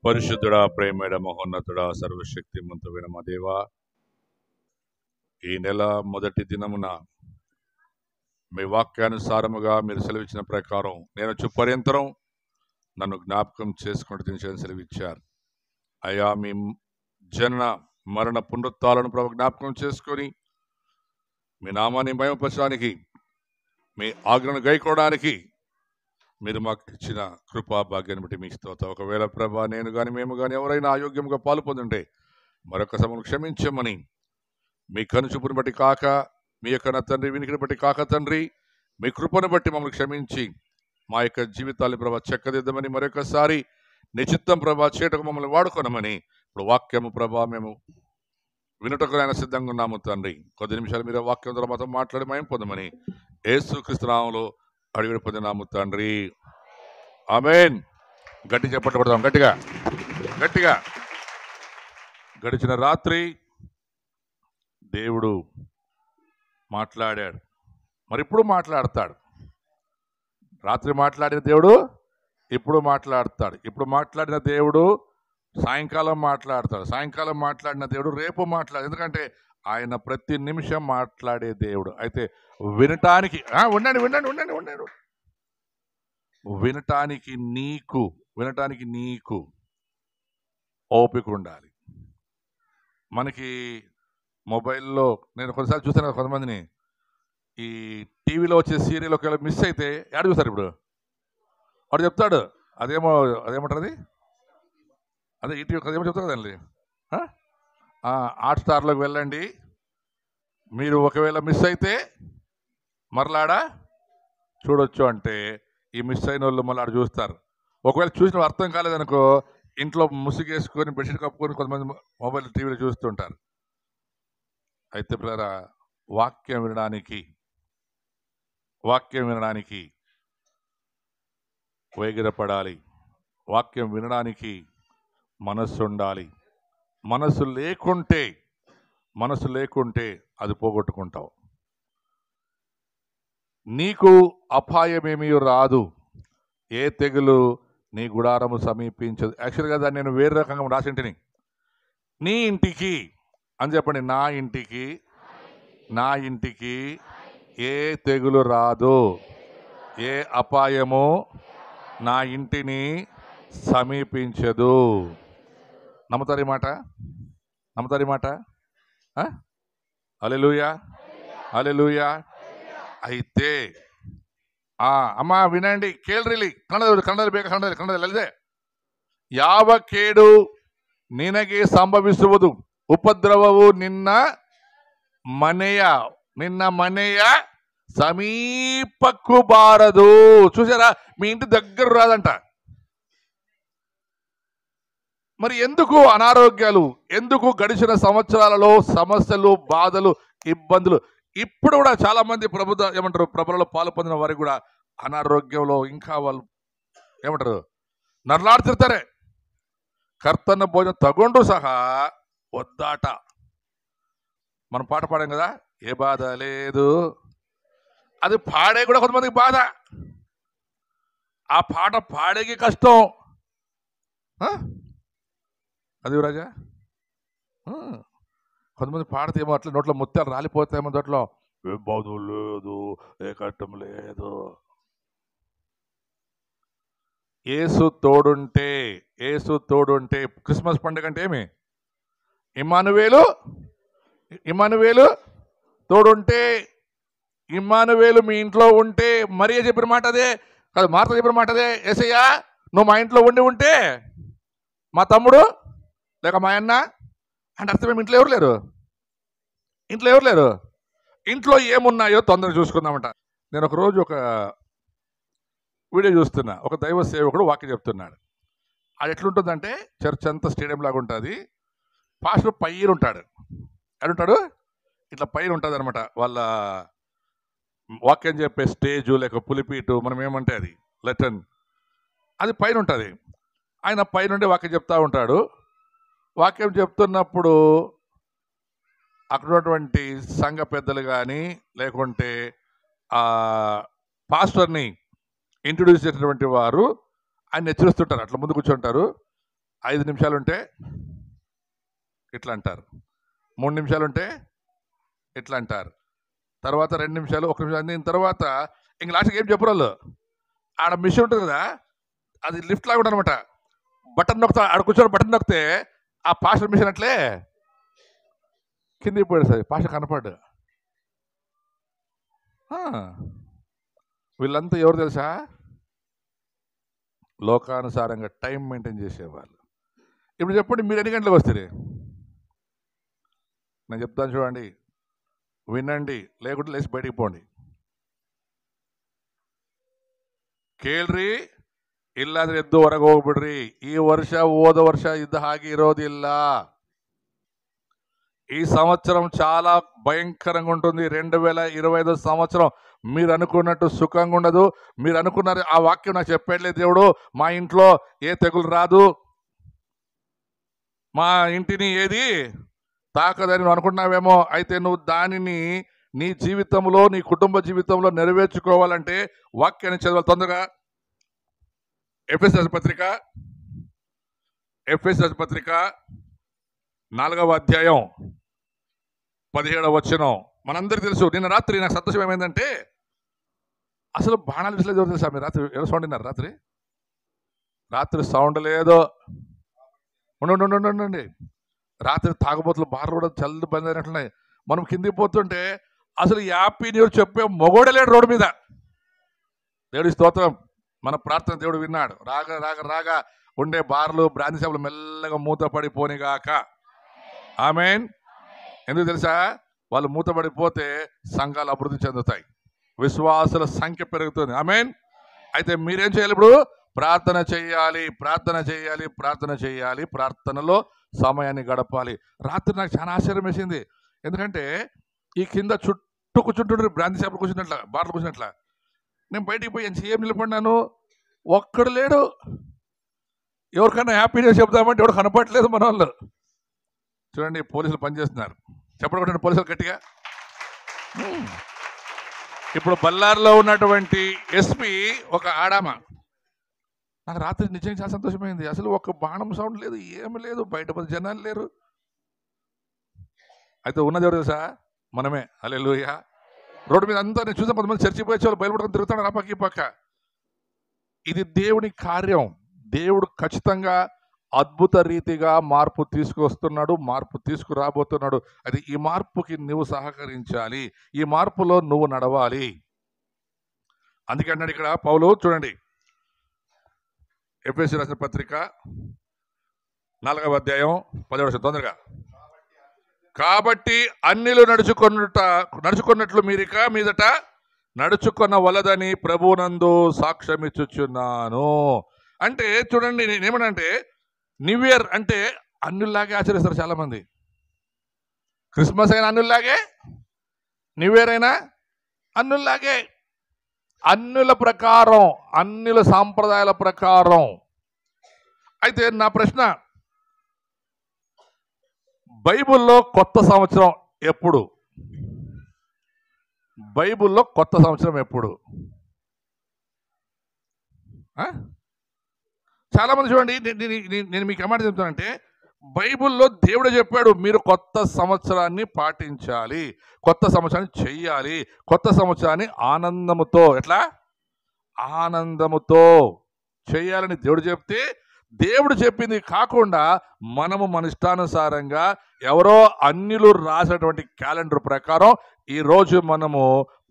పరిశుద్ధుడా, ప్రేమేడ, మహోన్నతుడా, సర్వశక్తిమంతుడైన మా దేవా, ఈ నెల మొదటి దినమున మీ వాక్యానుసారముగా మీరు సెలవిచ్చిన ప్రకారం నేను చుప్పర్యంతరం నన్ను జ్ఞాపకం చేసుకుంటూ తిని సెలవిచ్చారు. అయా, మీ జనన మరణ పునరుత్థాలను ప్రభు జ్ఞాపకం చేసుకొని మీ నామాన్ని మహిమపరచడానికి, మీ ఆజ్ఞను గైకోవడానికి మీరు మాకు ఇచ్చిన కృపా భాగ్యాన్ని బట్టి మీకు స్తోత్రం. ఒకవేళ ప్రభా నేను కానీ మేము కానీ ఎవరైనా అయోగ్యంగా పాలు పొందుంటే మరొక సమయం క్షమించమని, మీ కనుచూపుని బట్టి కాక, మీ యొక్క నా తండ్రి వినికిని బట్టి కాక తండ్రి, మీ కృపను బట్టి మమ్మల్ని క్షమించి మా యొక్క జీవితాన్ని ప్రభా చెక్కదిద్దమని, మరొకసారి నిశ్చిత్తం ప్రభా చేయటకు మమ్మల్ని వాడుకోనమని ఇప్పుడు వాక్యము ప్రభా మేము వినుటకు ఆయన సిద్ధంగా ఉన్నాము తండ్రి. కొద్ది నిమిషాలు మీరు వాక్యం ద్వారా మాతో మాట్లాడి మయం పొందమని యేసుక్రీస్తు నామములో అడిగి పొందినాము తండ్రి. ఆమేన్. గట్టి చెప్పట్లు కొడదాం, గట్టిగా గట్టిగా. గడిచిన రాత్రి దేవుడు మాట్లాడాడు, మరి ఇప్పుడు మాట్లాడతాడు. రాత్రి మాట్లాడిన దేవుడు ఇప్పుడు మాట్లాడతాడు. ఇప్పుడు మాట్లాడిన దేవుడు సాయంకాలం మాట్లాడతాడు. సాయంకాలం మాట్లాడిన దేవుడు రేపు మాట్లాడు. ఎందుకంటే ఆయన ప్రతి నిమిషం మాట్లాడే దేవుడు. అయితే వినటానికి ఉండండి ఉండండి ఉండండి ఉండండి వినటానికి నీకు ఓపిక ఉండాలి. మనకి మొబైల్లో నేను కొన్నిసార్లు చూస్తాను కదా, కొంతమందిని ఈ టీవీలో వచ్చే సీరియల్ ఒకవేళ మిస్ అయితే యాడ్ చూస్తారు. ఇప్పుడు వాడు చెప్తాడు, అదేమంటారు అదే ఈ టీవీ ఏమో చెప్తారు కదండి, హాట్స్టార్లోకి వెళ్ళండి, మీరు ఒకవేళ మిస్ అయితే మరలాడా చూడొచ్చు అంటే ఈ మిస్ అయిన వాళ్ళు మళ్ళీ ఆడ చూస్తారు. ఒకవేళ చూసిన అర్థం కాలేదనుకో ఇంట్లో ముసుగేసుకొని బెడ్షీట్ కప్పుకొని కొంతమంది మొబైల్ టీవీలో చూస్తుంటారు. అయితే పిల్లరా, వాక్యం వినడానికి వేగిరపడాలి. వాక్యం వినడానికి మనస్సు ఉండాలి. మనసు లేకుంటే అది పోగొట్టుకుంటావు. నీకు అపాయమేమీ రాదు, ఏ తెగులు నీ గుడారము సమీపించదు. యాక్చువల్గా దాన్ని నేను వేరే రకంగా రాసింటిని. నీ ఇంటికి అని చెప్పండి, నా ఇంటికి ఏ తెగులు రాదు, ఏ అపాయము నా ఇంటిని సమీపించదు. నమ్ముతారు ఈ మాట? హల్లెలూయా, హల్లెలూయా. అయితే ಅಮ್ಮ ವಿನಂಡಿ ಕೇಳ್ರಿಲಿ, ಕನ್ನಡದಲ್ಲಿ ಬೇಕಾ? ಕನ್ನಡದಲ್ಲಿ ಅಲ್ಲದೆ, ಯಾವ ಕೇಡು ನಿನಗೆ ಸಂಭವಿಸುವುದು, ಉಪದ್ರವವು ನಿನ್ನ ಮನೆಯ సమీపకు బారదు. చూసారా, మీ ఇంటి దగ్గర రాదంట. మరి ఎందుకు అనారోగ్యాలు, ఎందుకు గడిచిన సంవత్సరాలలో సమస్యలు, బాధలు, ఇబ్బందులు? ఇప్పుడు కూడా చాలా మంది ప్రభులలో పాలు పొందిన వారికి కూడా అనారోగ్యంలో ఇంకా వాళ్ళు నరలాడుతిರ್ತಾರೆ. కర్తన్న భోజనం తಗೊಂಡು సహా వద్దాట. మనం పాట పాడాం కదా, ఏ బాధ లేదు. అది పాడే కూడా కొంతమందికి బాధ, ఆ పాట పాడేకి కష్టం. అది రాజా, కొంతమంది పాడితేమో అట్లా నోట్లో ముత్యాలు రాలిపోతాయేమో, దాంట్లో ఏ బాధ లేదు, ఏ కష్టం లేదు. యేసు తోడుంటే క్రిస్మస్ పండుగ అంటే ఏమి? ఇమ్మానువేలు తోడుంటే, ఇమ్మానువేలు మీ ఇంట్లో ఉంటే, మరియ చెప్పిన మాట అదే కాదు, మార్త చెప్పిన మాట అదే. యేసయ్యా, నువ్వు మా ఇంట్లో ఉంటే మా తమ్ముడు లేక మా అన్న అంటే అర్థమేమి? ఇంట్లో ఎవరు లేరు. ఇంట్లో ఏమున్నాయో తొందరగా చూసుకుందామంట. నేను ఒకరోజు ఒక వీడియో చూస్తున్నా, ఒక దైవ సేవకుడు వాక్యం చెప్తున్నాడు. అది ఎట్లుంటుందంటే, చర్చ్ అంతా స్టేడియం లాగా ఉంటుంది. పాస్టర్ పైన ఉంటాడు. ఎడుంటాడు? ఇట్లా పైన ఉంటుంది అనమాట. వాళ్ళ వాక్యం చెప్పే స్టేజు లేక పులిపీటు, మనం ఏమంటే అది లెటన్, అది పైన ఉంటుంది. ఆయన పైనుండి వాక్యం చెప్తా ఉంటాడు. వాక్యం చెప్తున్నప్పుడు అక్కడ ఉన్నటువంటి సంఘ పెద్దలు కానీ లేకుంటే పాస్టర్ని ఇంట్రొడ్యూస్ చేసినటువంటి వారు ఆయన హెచ్చరిస్తుంటారు. అట్లా ముందు కూర్చుంటారు. 5 నిమిషాలు ఉంటే ఇట్లా అంటారు, 3 నిమిషాలు ఉంటే ఇట్లా అంటారు, తర్వాత 2 నిమిషాలు 1 నిమిషం దీని తర్వాత ఇంక లాస్ట్కి ఏం చెప్పరు వాళ్ళు. ఆడ మిషన్ ఉంటుంది కదా, అది లిఫ్ట్ లాగా ఉంటుంది అనమాట. బటన్ నొక్కుతా, ఆడ కూర్చొని బటన్ నొక్కితే ఆ పాస్టర్ మిషన్ అట్లే కిందికి పోయాడు సార్, పాస్టర్ కనపడ్డు. వీళ్ళంతా ఎవరు తెలుసా? లోకానుసారంగా టైం మెయింటైన్ చేసేవాళ్ళు. ఇప్పుడు చెప్పండి, మీరు ఎన్ని గంటలకు వస్తారు? నేను చెప్తాను చూడండి, వినండి, లేకుంటే లేచి బయటికి పోండి. ಕೇಳ್ರಿ, ಇಲ್ಲಾಂದ್ರೆ ಎದ್ದು ಹೊರಗೆ ಹೋಗ್ಬಿಡ್ರಿ. ಈ ವರ್ಷ ಹೋದ ವರ್ಷ ಇದ್ದ ಹಾಗೆ ಇರೋದಿಲ್ಲ. ఈ సంవత్సరం చాలా భయంకరంగా ఉంటుంది. 2025 సంవత్సరం మీరు అనుకున్నట్టు సుఖంగా ఉండదు. మీరు అనుకున్నారు, ఆ వాక్యం నాకు చెప్పట్లేదు దేవుడు, మా ఇంట్లో ఏ తెగులు రాదు, మా ఇంటిని ఏది తాకదని నువ్వు అనుకుంటున్నావేమో. అయితే నువ్వు దానిని నీ జీవితంలో, నీ కుటుంబ జీవితంలో నెరవేర్చుకోవాలంటే వాక్యాన్ని చదవాలి. తొందరగా ఎఫెసీయుల పత్రిక 4వ అధ్యాయం 17వ వచనం. మనందరికీ తెలుసు. నిన్న రాత్రి నాకు సంతోషం ఏమైందంటే, అసలు బాణాలు విసలేదు ఎవరు తెలుసా? మీరు రాత్రి ఎవరు సౌండ్ విన్నారు? రాత్రి సౌండ్ లేదు. ఉండండి. రాత్రి తాగుబోతులు బార్లు కూడా చల్లు బంద్ అయినట్లున్నాయి. మనం కిందికి పోతుంటే అసలు హ్యాపీ న్యూ ఇయర్ చెప్పే మొగోడే లేడు రోడ్డు మీద. దేవుడి స్తోత్రం. మన ప్రార్థన దేవుడు విన్నాడు. రాగా ఉండే బార్లు, బ్రాంతి షాపులు మెల్లగా మూతపడిపోనిగాక. ఆమేన్. ఎందుకు తెలుసా? వాళ్ళు మూతపడిపోతే సంఘాలు అభివృద్ధి చెందుతాయి, విశ్వాసుల సంఖ్య పెరుగుతుంది. ఆమేన్. అయితే మీరేం చేయాలి? ఇప్పుడు ప్రార్థన చేయాలి. ప్రార్థనలో సమయాన్ని గడపాలి. రాత్రి నాకు చాలా ఆశ్చర్యం వేసింది. ఎందుకంటే ఈ కింద చుట్టూ కూర్చుంటుండ్రు, బ్రాంతి షాపులు కూర్చున్నట్ల, బార్లు కూర్చున్నట్ల. నేను బయటికి పోయి ఎంతసేపు నిలబడినాను, ఒక్కడు లేడు. ఎవరికైనా హ్యాపీనెస్ చెప్తామంటే ఎవరు కనపడట్లేదు మన వాళ్ళు. చూడండి, పోలీసులు పనిచేస్తున్నారు. చెప్పడం పోలీసులు గట్టిగా. ఇప్పుడు బళ్ళారిలో ఉన్నటువంటి ఎస్పీ ఒక ఆడామ. నాకు రాత్రి నిజంగా చాలా సంతోషమైంది. అసలు ఒక బాణం సౌండ్ లేదు, ఏమి లేదు, బయట జనాలు లేరు. అయితే ఉన్నది ఎవరు తెలుసా? మనమే. హల్లెలూయా. రోడ్డు మీద అంతా నేను చూసాను, కొంతమంది చర్చికి పోయే వాళ్ళు బయలుపడుకొని తిరుగుతాడు ఆ పక్క ఈ పక్క. ఇది దేవుని కార్యం. దేవుడు ఖచ్చితంగా అద్భుత రీతిగా మార్పు తీసుకొస్తున్నాడు, మార్పు తీసుకురాబోతున్నాడు. అది ఈ మార్పుకి నువ్వు సహకరించాలి, ఈ మార్పులో నువ్వు నడవాలి. అందుకే అన్నాడు ఇక్కడ పౌలు. చూడండి, ఎఫెసీయుల రాసిన పత్రిక 4వ అధ్యాయం 17వ వచనం. తొందరగా. కాబట్టి అన్యులు నడుచుకున్నట్లు మీరిక మీదట నడుచుకున్న వలదని ప్రభువునందు సాక్ష్యమిచ్చుచున్నాను. అంటే చూడండి, నేనేమనంటే న్యూ ఇయర్ అంటే అన్యుల్లాగే ఆచరిస్తారు చాలా మంది. క్రిస్మస్ అయినా అన్యుల్లాగే, న్యూ ఇయర్ అయినా అన్యుల్లాగే, అన్యుల ప్రకారం, అన్యుల సాంప్రదాయాల ప్రకారం. అయితే నా ప్రశ్న, బైబిల్లో కొత్త సంవత్సరం ఎప్పుడు? బైబిల్లో కొత్త సంవత్సరం ఎప్పుడు? చాలా మంది చూడండి, నేను మీకు ఏమాట చెప్తానంటే, బైబిల్లో దేవుడు చెప్పాడు మీరు కొత్త సంవత్సరాన్ని పాటించాలి, కొత్త సంవత్సరాన్ని చెయ్యాలి, కొత్త సంవత్సరాన్ని ఆనందముతో, ఎట్లా ఆనందముతో చెయ్యాలని దేవుడు చెప్తే, దేవుడు చెప్పింది కాకుండా మనము మన ఇష్టానుసారంగా ఎవరో అన్యులు రాసినటువంటి క్యాలెండర్ ప్రకారం ఈరోజు మనము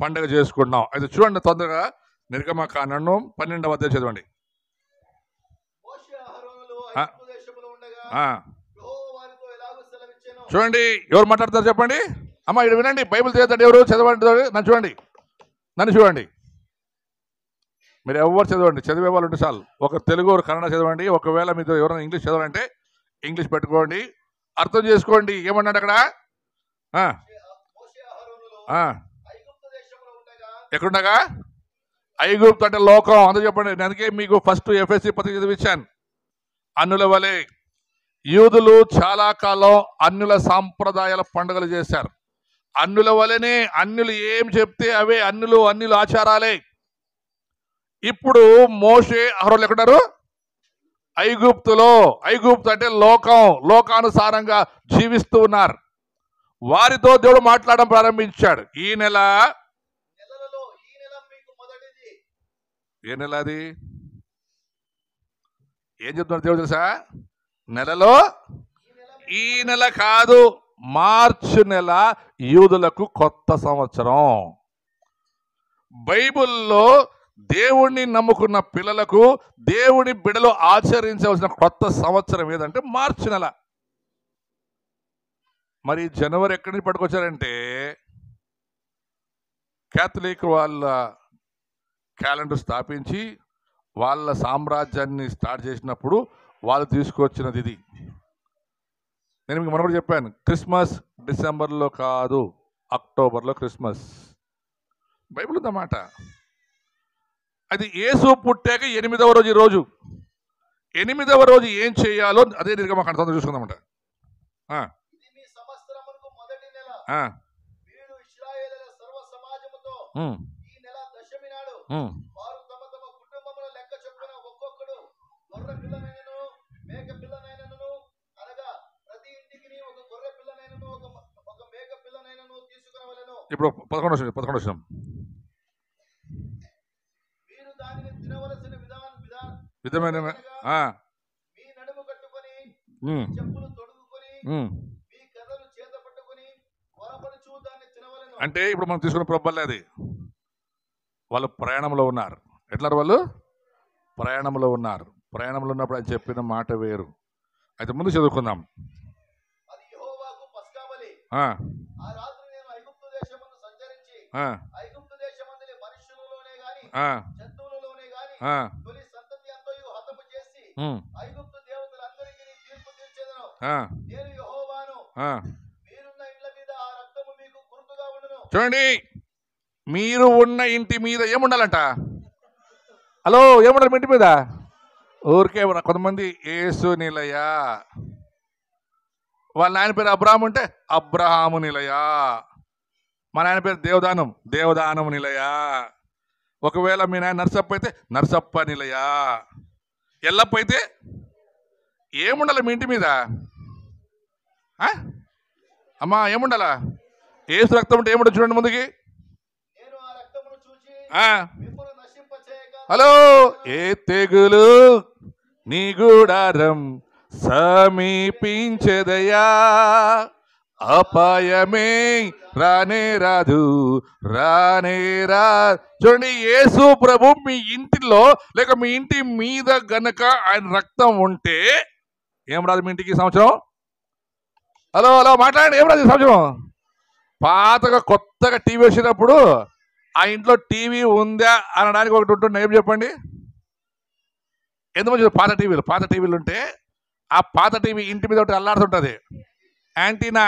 పండుగ చేసుకుంటున్నాం. అయితే చూడండి తొందరగా, నిర్గమకాండం 12వ అధ్యాయం చదవండి. చూడండి, ఎవరు మాట్లాడతారు చెప్పండి. అమ్మ ఇక్కడ వినండి, బైబిల్ చదువుతాడు ఎవరు? చదవండి, నన్ను చూడండి. మీరు ఎవరు చదవండి, చదివే వాళ్ళు ఉంటే చాలు. ఒక తెలుగు, ఒక కన్నడ చదవండి. ఒకవేళ మీరు ఎవరైనా ఇంగ్లీష్ చదవాలంటే ఇంగ్లీష్ పెట్టుకోండి, అర్థం చేసుకోండి. ఏమన్నాడు అక్కడ? ఎక్కడుండగా? ఐగుప్తు అంటే లోకం. అందుకు చెప్పండి. అందుకే మీకు ఫస్ట్ ఎఫెసీ పత్రిక చదివించాను. అన్యుల వలె యూదులు చాలా కాలం అన్యుల సాంప్రదాయాల పండుగలు చేశారు. అన్యుల వలెనే, అన్యులు ఏం చెప్తే అవే అన్యులు ఆచారాలే. ఇప్పుడు మోషే అహరోన్లు ఎక్కడున్నారు? ఐగుప్తు అంటే లోకానుసారంగా జీవిస్తూ ఉన్నారు. వారితో దేవుడు మాట్లాడడం ప్రారంభించాడు. ఈ నెల ఏ నెల అది? ఏం చెప్తున్నాడు దేవుడు తెలుసా? నెలలో ఈ నెల కాదు, మార్చి నెల యూదులకు కొత్త సంవత్సరం. బైబిల్లో దేవుణ్ణి నమ్ముకున్న పిల్లలకు, దేవుని బిడ్డలు ఆచరించవలసిన కొత్త సంవత్సరం ఏదంటే మార్చి నెల. మరి జనవరి ఎక్కడి నుంచి పట్టుకొచ్చారంటే క్యాథలిక్ వాళ్ళ క్యాలెండర్ స్థాపించి వాళ్ళ సామ్రాజ్యాన్ని స్టార్ట్ చేసినప్పుడు వాళ్ళు తీసుకొచ్చినది ఇది. నేను మీకు మొన్న కూడా చెప్పాను, క్రిస్మస్ డిసెంబర్లో కాదు, అక్టోబర్లో క్రిస్మస్. బైబిల్ ఉందన్నమాట. అది యేసు పుట్టాక 8వ రోజు. ఈ రోజు 8వ రోజు ఏం చేయాలో అదే నిర్గమకాండ చూసుకుందామంట. ఇప్పుడు 11 వచ్చిన విధమైన అంటే ఇప్పుడు మనం తీసుకున్న ప్రొబ్బలే అది. వాళ్ళు ప్రయాణంలో ఉన్నారు. ఎట్లా వాళ్ళు ప్రయాణంలో ఉన్నారు. ప్రయాణంలో ఉన్నప్పుడు ఆయన చెప్పిన మాట వేరు. అయితే ముందు చదువుకుందాం. చూడండి, మీరు ఉన్న ఇంటి మీద ఏముండాలంట? హలో, ఏముండాలి మీ ఇంటి మీద? ఊరికే కొంతమంది యేసు నిలయ, వాళ్ళ నాయన పేరు అబ్రాహాము ఉంటే అబ్రహాము నిలయ, మా నాయన పేరు దేవదానం నిలయ, ఒకవేళ మీ నాయన నర్సప్ప అయితే నర్సప్ప నిలయ, ఎల్లప్ప అయితే ఏముండాలి మీ ఇంటి మీద? అమ్మా ఏముండాలా? ఏసు రక్తం ఉంటే ఏముండదు చూడండి ముందుకి. హలో, ఏ తెగులు నీ గుడారం సమీపించదయా, అపాయమే రానే రాదు. చూడండి, యేసు ప్రభు మీ ఇంటిలో లేక మీ ఇంటి మీద గనక ఆయన రక్తం ఉంటే ఏం రాదు మీ ఇంటికి సంవత్సరం? హలో మాట్లాడండి, ఏం రాదు సంవత్సరం? పాతగా కొత్తగా టీవీ వచ్చినప్పుడు ఆ ఇంట్లో టీవీ ఉందా అనడానికి ఒకటి ఉంటుంది. ఏం చెప్పండి? ఎందుకు పాత టీవీలు ఉంటే ఆ పాత టీవీ ఇంటి మీద ఒకటి అల్లాడుతుంటుంది, యాంటీనా.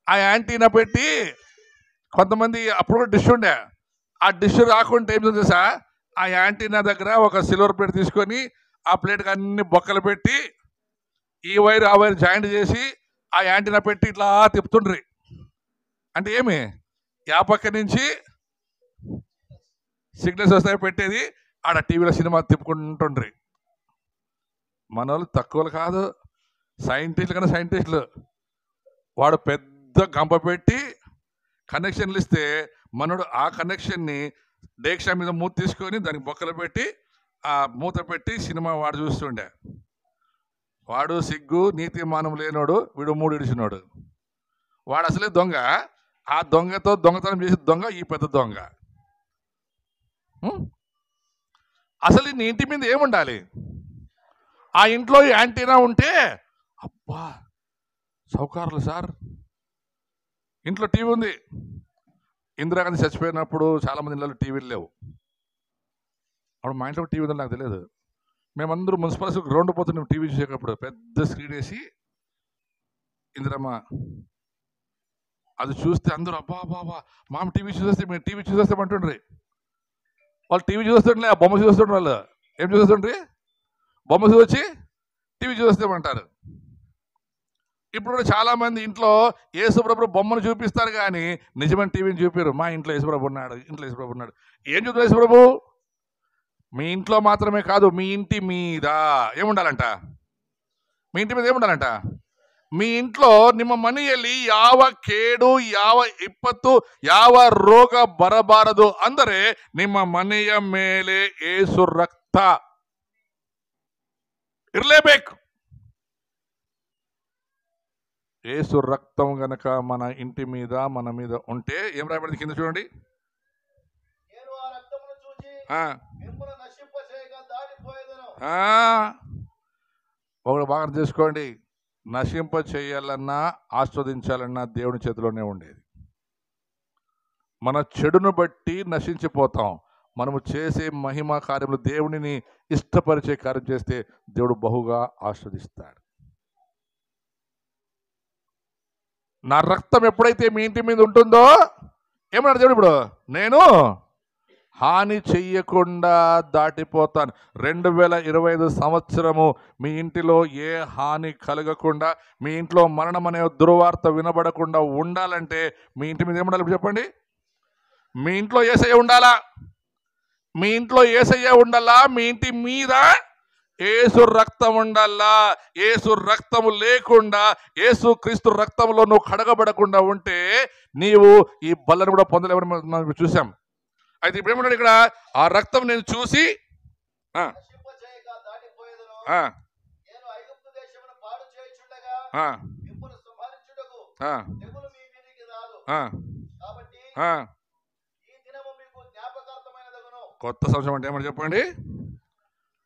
ఆ యాంటీనా పెట్టి కొంతమంది అప్పుడు కూడా డిష్ ఉండే, ఆ డిష్ రాకుంటే ఏం తెలుసా, ఆ యాంటీనా దగ్గర ఒక సిల్వర్ ప్లేట్ తీసుకొని ఆ ప్లేట్కి అన్ని బొక్కలు పెట్టి ఈ వైర్ ఆ వైర్ జాయింట్ చేసి ఆ యాంటీనా పెట్టి ఇట్లా తిప్పుతుండ్రి. అంటే ఏమి, ఆ పక్క నుంచి సిగ్నల్స్ వస్తాయి పెట్టేది, ఆడ టీవీలో సినిమా తిప్పుకుంటుండ్రి. మన వాళ్ళు తక్కువలు కాదు, సైంటిస్టులు. వాడు పెద్ద గంప పెట్టి కనెక్షన్లు ఇస్తే మనోడు ఆ కనెక్షన్ని డేక్షా మీద మూత తీసుకొని దానికి బొక్కలు పెట్టి ఆ మూత పెట్టి సినిమా వాడు చూస్తుండే. వాడు సిగ్గు నీతి మానం లేనోడు, వీడు 3 ఇడిచినోడు. వాడు అసలే దొంగ. ఆ దొంగతో దొంగతనం చేసే దొంగ ఈ పెద్ద దొంగ. అసలు నీ ఇంటి మీద ఏముండాలి? ఆ ఇంట్లో యాంటీనా ఉంటే అబ్బా సౌకర్యాలు సార్. ఇంట్లో టీవీ ఉంది. ఇందిరాగాంధీ చచ్చిపోయినప్పుడు చాలామంది ఇళ్ళలో టీవీలు లేవు. అప్పుడు మా ఇంట్లో టీవీ ఉందని నాకు తెలియదు. మేమందరూ మున్సిపాలిటీ గ్రౌండ్ పోతున్నాం టీవీ చూసేటప్పుడు. పెద్ద స్క్రీన్ వేసి ఇందిరమ్మ అది చూస్తే అందరూ అబ్బా మామ టీవీ చూసేస్తే మేము టీవీ చూసేస్తామంటుండ్రి. వాళ్ళు టీవీ చూస్తుండే, ఆ బొమ్మ చూస్తుండ్రు. వాళ్ళు ఏం చూస్తుండ్రి? బొమ్మ చూసి టీవీ చూసేస్తామంటారు. ఇప్పుడు చాలామంది ఇంట్లో యేసుప్రభు బొమ్మను చూపిస్తారు కానీ నిజమైన టీవీని చూపారు. మా ఇంట్లో యేసుప్రభు ఉన్నాడు. ఏం చూస్తారు యేసుప్రభు? మీ ఇంట్లో మాత్రమే కాదు, మీ ఇంటి మీద ఏముండాలంట? మీ ఇంటి మీద ఏముండాలంట? మీ ఇంట్లో ನಿಮ್ಮ ಮನೆಯಲ್ಲಿ ಯಾವ ಕೇಡು, ಯಾವ ವಿಪತ್ತು, ಯಾವ ರೋಗ ಬರಬಾರದು ಅಂದರೆ ನಿಮ್ಮ ಮನೆಯ ಮೇಲೆ ಯೇಸು ರಕ್ತ ಇರಲೇಬೇಕು. యేసు రక్తం గనక మన ఇంటి మీద, మన మీద ఉంటే ఏం రాయబడింది కింద చూడండి. ఒకటి బాగా చేసుకోండి, నశింప చేయాలన్నా ఆస్వాదించాలన్నా దేవుని చేతిలోనే ఉండేది. మన చెడును బట్టి నశించిపోతాం. మనము చేసే మహిమ కార్యములు, దేవునిని ఇష్టపరిచే కార్యం చేస్తే దేవుడు బహుగా ఆస్వాదిస్తాడు. నా రక్తం ఎప్పుడైతే మీ ఇంటి మీద ఉంటుందో ఏమన్నాడు దేవుడు? ఇప్పుడు నేను హాని చెయ్యకుండా దాటిపోతాను. 2025 సంవత్సరము మీ ఇంటిలో ఏ హాని కలగకుండా, మీ ఇంట్లో మరణం అనే దుర్వార్త వినబడకుండా ఉండాలంటే మీ ఇంటి మీద ఏముండాలి చెప్పండి? మీ ఇంట్లో యేసయ్య ఉండాలా? మీ ఇంట్లో యేసయ్య ఉండాలా? మీ ఇంటి మీద యేసు రక్తం ఉండాలా? యేసు రక్తము లేకుండా, యేసు క్రీస్తు రక్తంలో నువ్వు కడగబడకుండా ఉంటే నీవు ఈ బలను కూడా పొందలేవని మనం చూసాం. అయితే ఇప్పుడు ఏమన్నాడు ఇక్కడ? ఆ రక్తం నేను చూసి కొత్త సంవత్సరం అంటే ఏమని చెప్పండి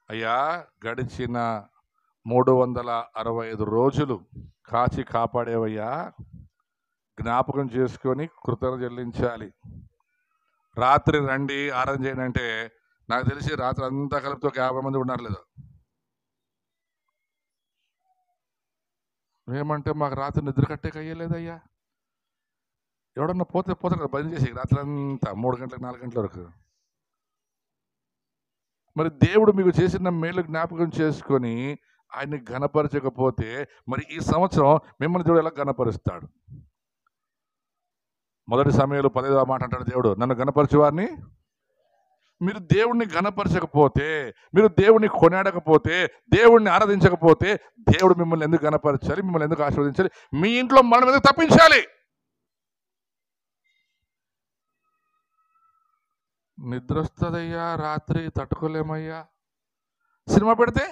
అయ్యా? గడిచిన 365 రోజులు కాచి కాపాడేవయ్యా, జ్ఞాపకం చేసుకొని కృతజ్ఞత చెల్లించాలి. రాత్రి రండి ఆరాధన చేయండి అంటే నాకు తెలిసి రాత్రి అంతా కలిపితో 50 మంది ఉన్నారు లేదు. ఏమంటే మాకు రాత్రి నిద్ర కట్టే కయ్యలేదయ్యా. ఎవడన్నా పోతే కదా బంద్ చేసి రాత్రి అంతా 3 గంటలకు 4 గంటల వరకు. మరి దేవుడు మీకు చేసిన మేలు జ్ఞాపకం చేసుకొని ఆయన్ని ఘనపరచకపోతే మరి ఈ సంవత్సరం మిమ్మల్ని దేవుడు ఎలా ఘనపరుస్తాడు? మొదటి సమయంలో 15వ మాట అంటాడు దేవుడు, నన్ను ఘనపరచువారిని. మీరు దేవుణ్ణి ఘనపరచకపోతే, మీరు దేవుణ్ణి కొనాడకపోతే, దేవుణ్ణి ఆరాధించకపోతే దేవుడు మిమ్మల్ని ఎందుకు ఘనపరచాలి? మిమ్మల్ని ఎందుకు ఆశీర్వదించాలి? మీ ఇంట్లో మనం ఎందుకు తప్పించాలి? నిద్ర వస్తుందయ్యా, రాత్రి తట్టుకోలేమయ్యా. సినిమా పెడితే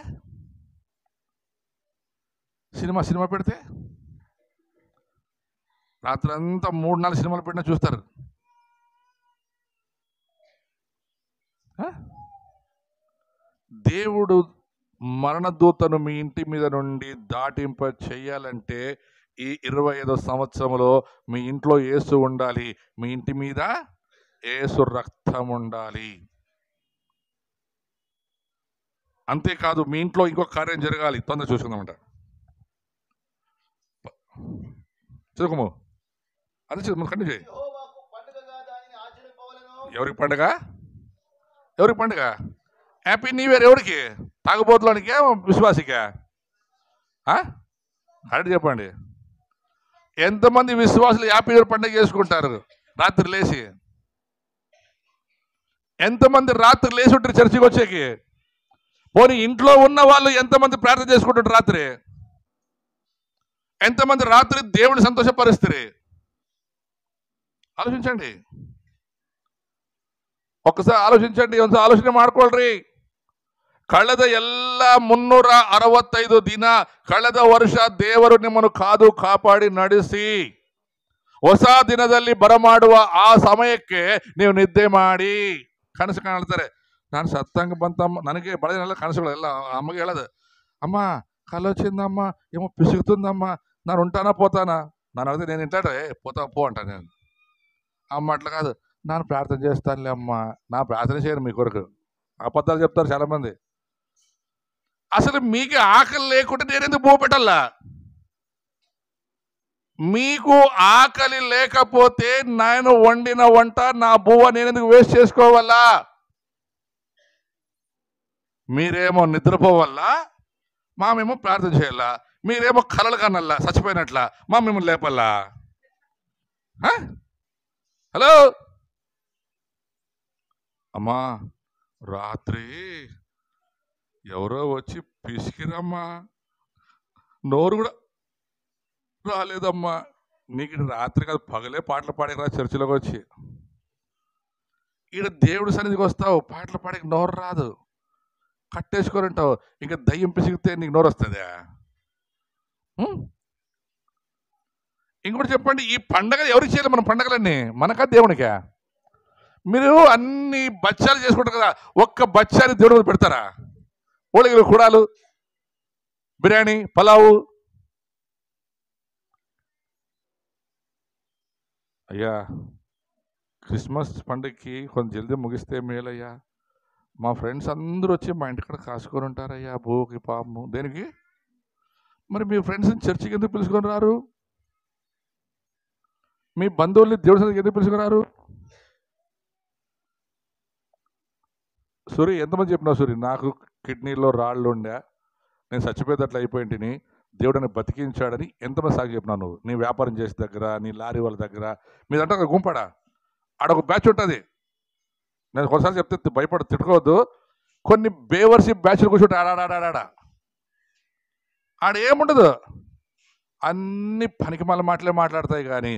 రాత్రి అంతా 3-4 సినిమాలు పెట్టినా చూస్తారు. దేవుడు మరణదూతను మీ ఇంటి మీద నుండి దాటింప చెయ్యాలంటే ఈ 25వ సంవత్సరంలో మీ ఇంట్లో యేసు ఉండాలి, మీ ఇంటి మీద యేసు రక్తం ఉండాలి. అంతేకాదు మీ ఇంట్లో ఇంకొక కార్యం జరగాలి. తొందర చూసుకుందామంట. చదువుకోము అదే చదువు కంటిన్యూ చేయి. ఎవరికి పండుగ? ఎవరికి పండుగ? హ్యాపీ న్యూ ఇయర్ ఎవరికి? తాగుబోతులోనికే, విశ్వాసికా? కరెక్ట్ చెప్పండి. ఎంతమంది విశ్వాసులు హ్యాపీ న్యూ ఇయర్ పండుగ చేసుకుంటారు రాత్రి లేచి? ఎంతమంది రాత్రి లేచి ఉంటారు చర్చికి వచ్చేకి? పోనీ ఇంట్లో ఉన్న వాళ్ళు ఎంతమంది ప్రార్థన చేసుకుంటారు రాత్రి? ఎంతమంది రాత్రి దేవుని సంతోషపరుస్తారు? ఆలోచించండి, ఒక్కసారి ఆలోచించండి. ಒಂದ್ಸಲ ಆಲೋಚನೆ ಮಾಡ್ಕೊಳ್ರಿ. ಕಳೆದ ಎಲ್ಲ 365 ದಿನ, ಕಳೆದ ವರ್ಷ ದೇವರು ನಿಮ್ಮನ್ನು ಕಾದು ಕಾಪಾಡಿ ನಡೆಸಿ ಹೊಸ ದಿನದಲ್ಲಿ ಬರಮಾಡುವ ಆ ಸಮಯಕ್ಕೆ ನೀವು ನಿದ್ದೆ ಮಾಡಿ ಕನಸು ಕಾಣ್ತಾರೆ. ನಾನು ಸತ್ತಂಗೆ ಬಂತಮ್ಮ, ನನಗೆ ಬಡದಿನೆಲ್ಲ ಕನಸುಗಳೆಲ್ಲ ಅಮ್ಮಗೆ ಹೇಳೋದು, అమ్మ కళ వచ్చిందమ్మా, ఏమో పిసుగుతుందమ్మా, ನಾನು ఉంటానా పోతానా? ನಾನು అడిగితే నేను ఇంటాడే పోతా పో అంటాను నేను. అమ్మ అట్లా కాదు, ನಾನು ప్రార్థన చేస్తానులే అమ్మ, నా ప్రార్థన చేయను మీ కొరకు. అబద్ధాలు చెప్తారు చాలామంది. అసలు మీకు ఆకలి లేకుంటే నేనెందుకు బువ్వ పెట్టాలా? మీకు ఆకలి లేకపోతే నేను వండిన వంట, నా బువ్వ నేనెందుకు వేస్ట్ చేసుకోవాలా? మీరేమో నిద్రపోవాలా, మామేమో ప్రార్థన చేయాలా. మీరేమో కలలు కనల్లా చచ్చిపోయినట్లా, మా మిమ్మల్ని లేపల్లా. హలో అమ్మా, రాత్రి ఎవరో వచ్చి పిసికిరమ్మా, నోరు కూడా రాలేదమ్మా. నీకు రాత్రి కాదు పగలే పాటలు పాడేరా చర్చిలోకి వచ్చి. ఈడ దేవుడి సన్నిధికి వస్తావు, పాటలు పాడే నోరు రాదు, కట్టేసుకొని ఉంటావు. ఇంకా దయ్యం పిసిగితే నీకు నోరు వస్తుందా? ఇంకోటి చెప్పండి, ఈ పండగ ఎవరికి చేయాలి? మన పండగలన్నీ మనకా దేవునికా? మీరు అన్ని బచ్చాలు చేసుకుంటారు కదా, ఒక్క బచ్చాని దేవుడి మీద పెడతారా? ఓలిగలు, కుడాలు, బిర్యానీ, పలావు. అయ్యా క్రిస్మస్ పండుగకి కొంచెం జల్దీ ముగిస్తే మేలయ్యా. మా ఫ్రెండ్స్ అందరూ వచ్చి మా ఇంటికాడ కాసుకొని ఉంటారయ్యా, భూకి పాము. దేనికి? మరి మీ ఫ్రెండ్స్ని చర్చికి ఎందుకు పిలుచుకొని రారు? మీ బంధువుల్ని దేవుడి సన్నిధికి ఎందుకు పిలుచుకొని రారు? సూరి, ఎంతమంది చెప్పినావు సూరి? నాకు కిడ్నీలో రాళ్ళు ఉండా, నేను చచ్చిపోయేటట్లు అయిపోయింటిని, దేవుడిని బతికించాడని ఎంతమంది సాగు చెప్పినావు నువ్వు? నీ వ్యాపారం చేసే దగ్గర, నీ లారీ వాళ్ళ దగ్గర, మీదంటే ఒక గుంపడా, ఆడొక బ్యాచ్ ఉంటుంది. నేను కొన్నిసార్లు చెప్తే భయపడ తిట్టుకోవద్దు. కొన్ని బేవర్సి బ్యాచ్లు కూర్చుంటే ఆడాడాడాడా, ఆడేముండదు, అన్ని పనికిమాల మాటలే మాట్లాడతాయి. కానీ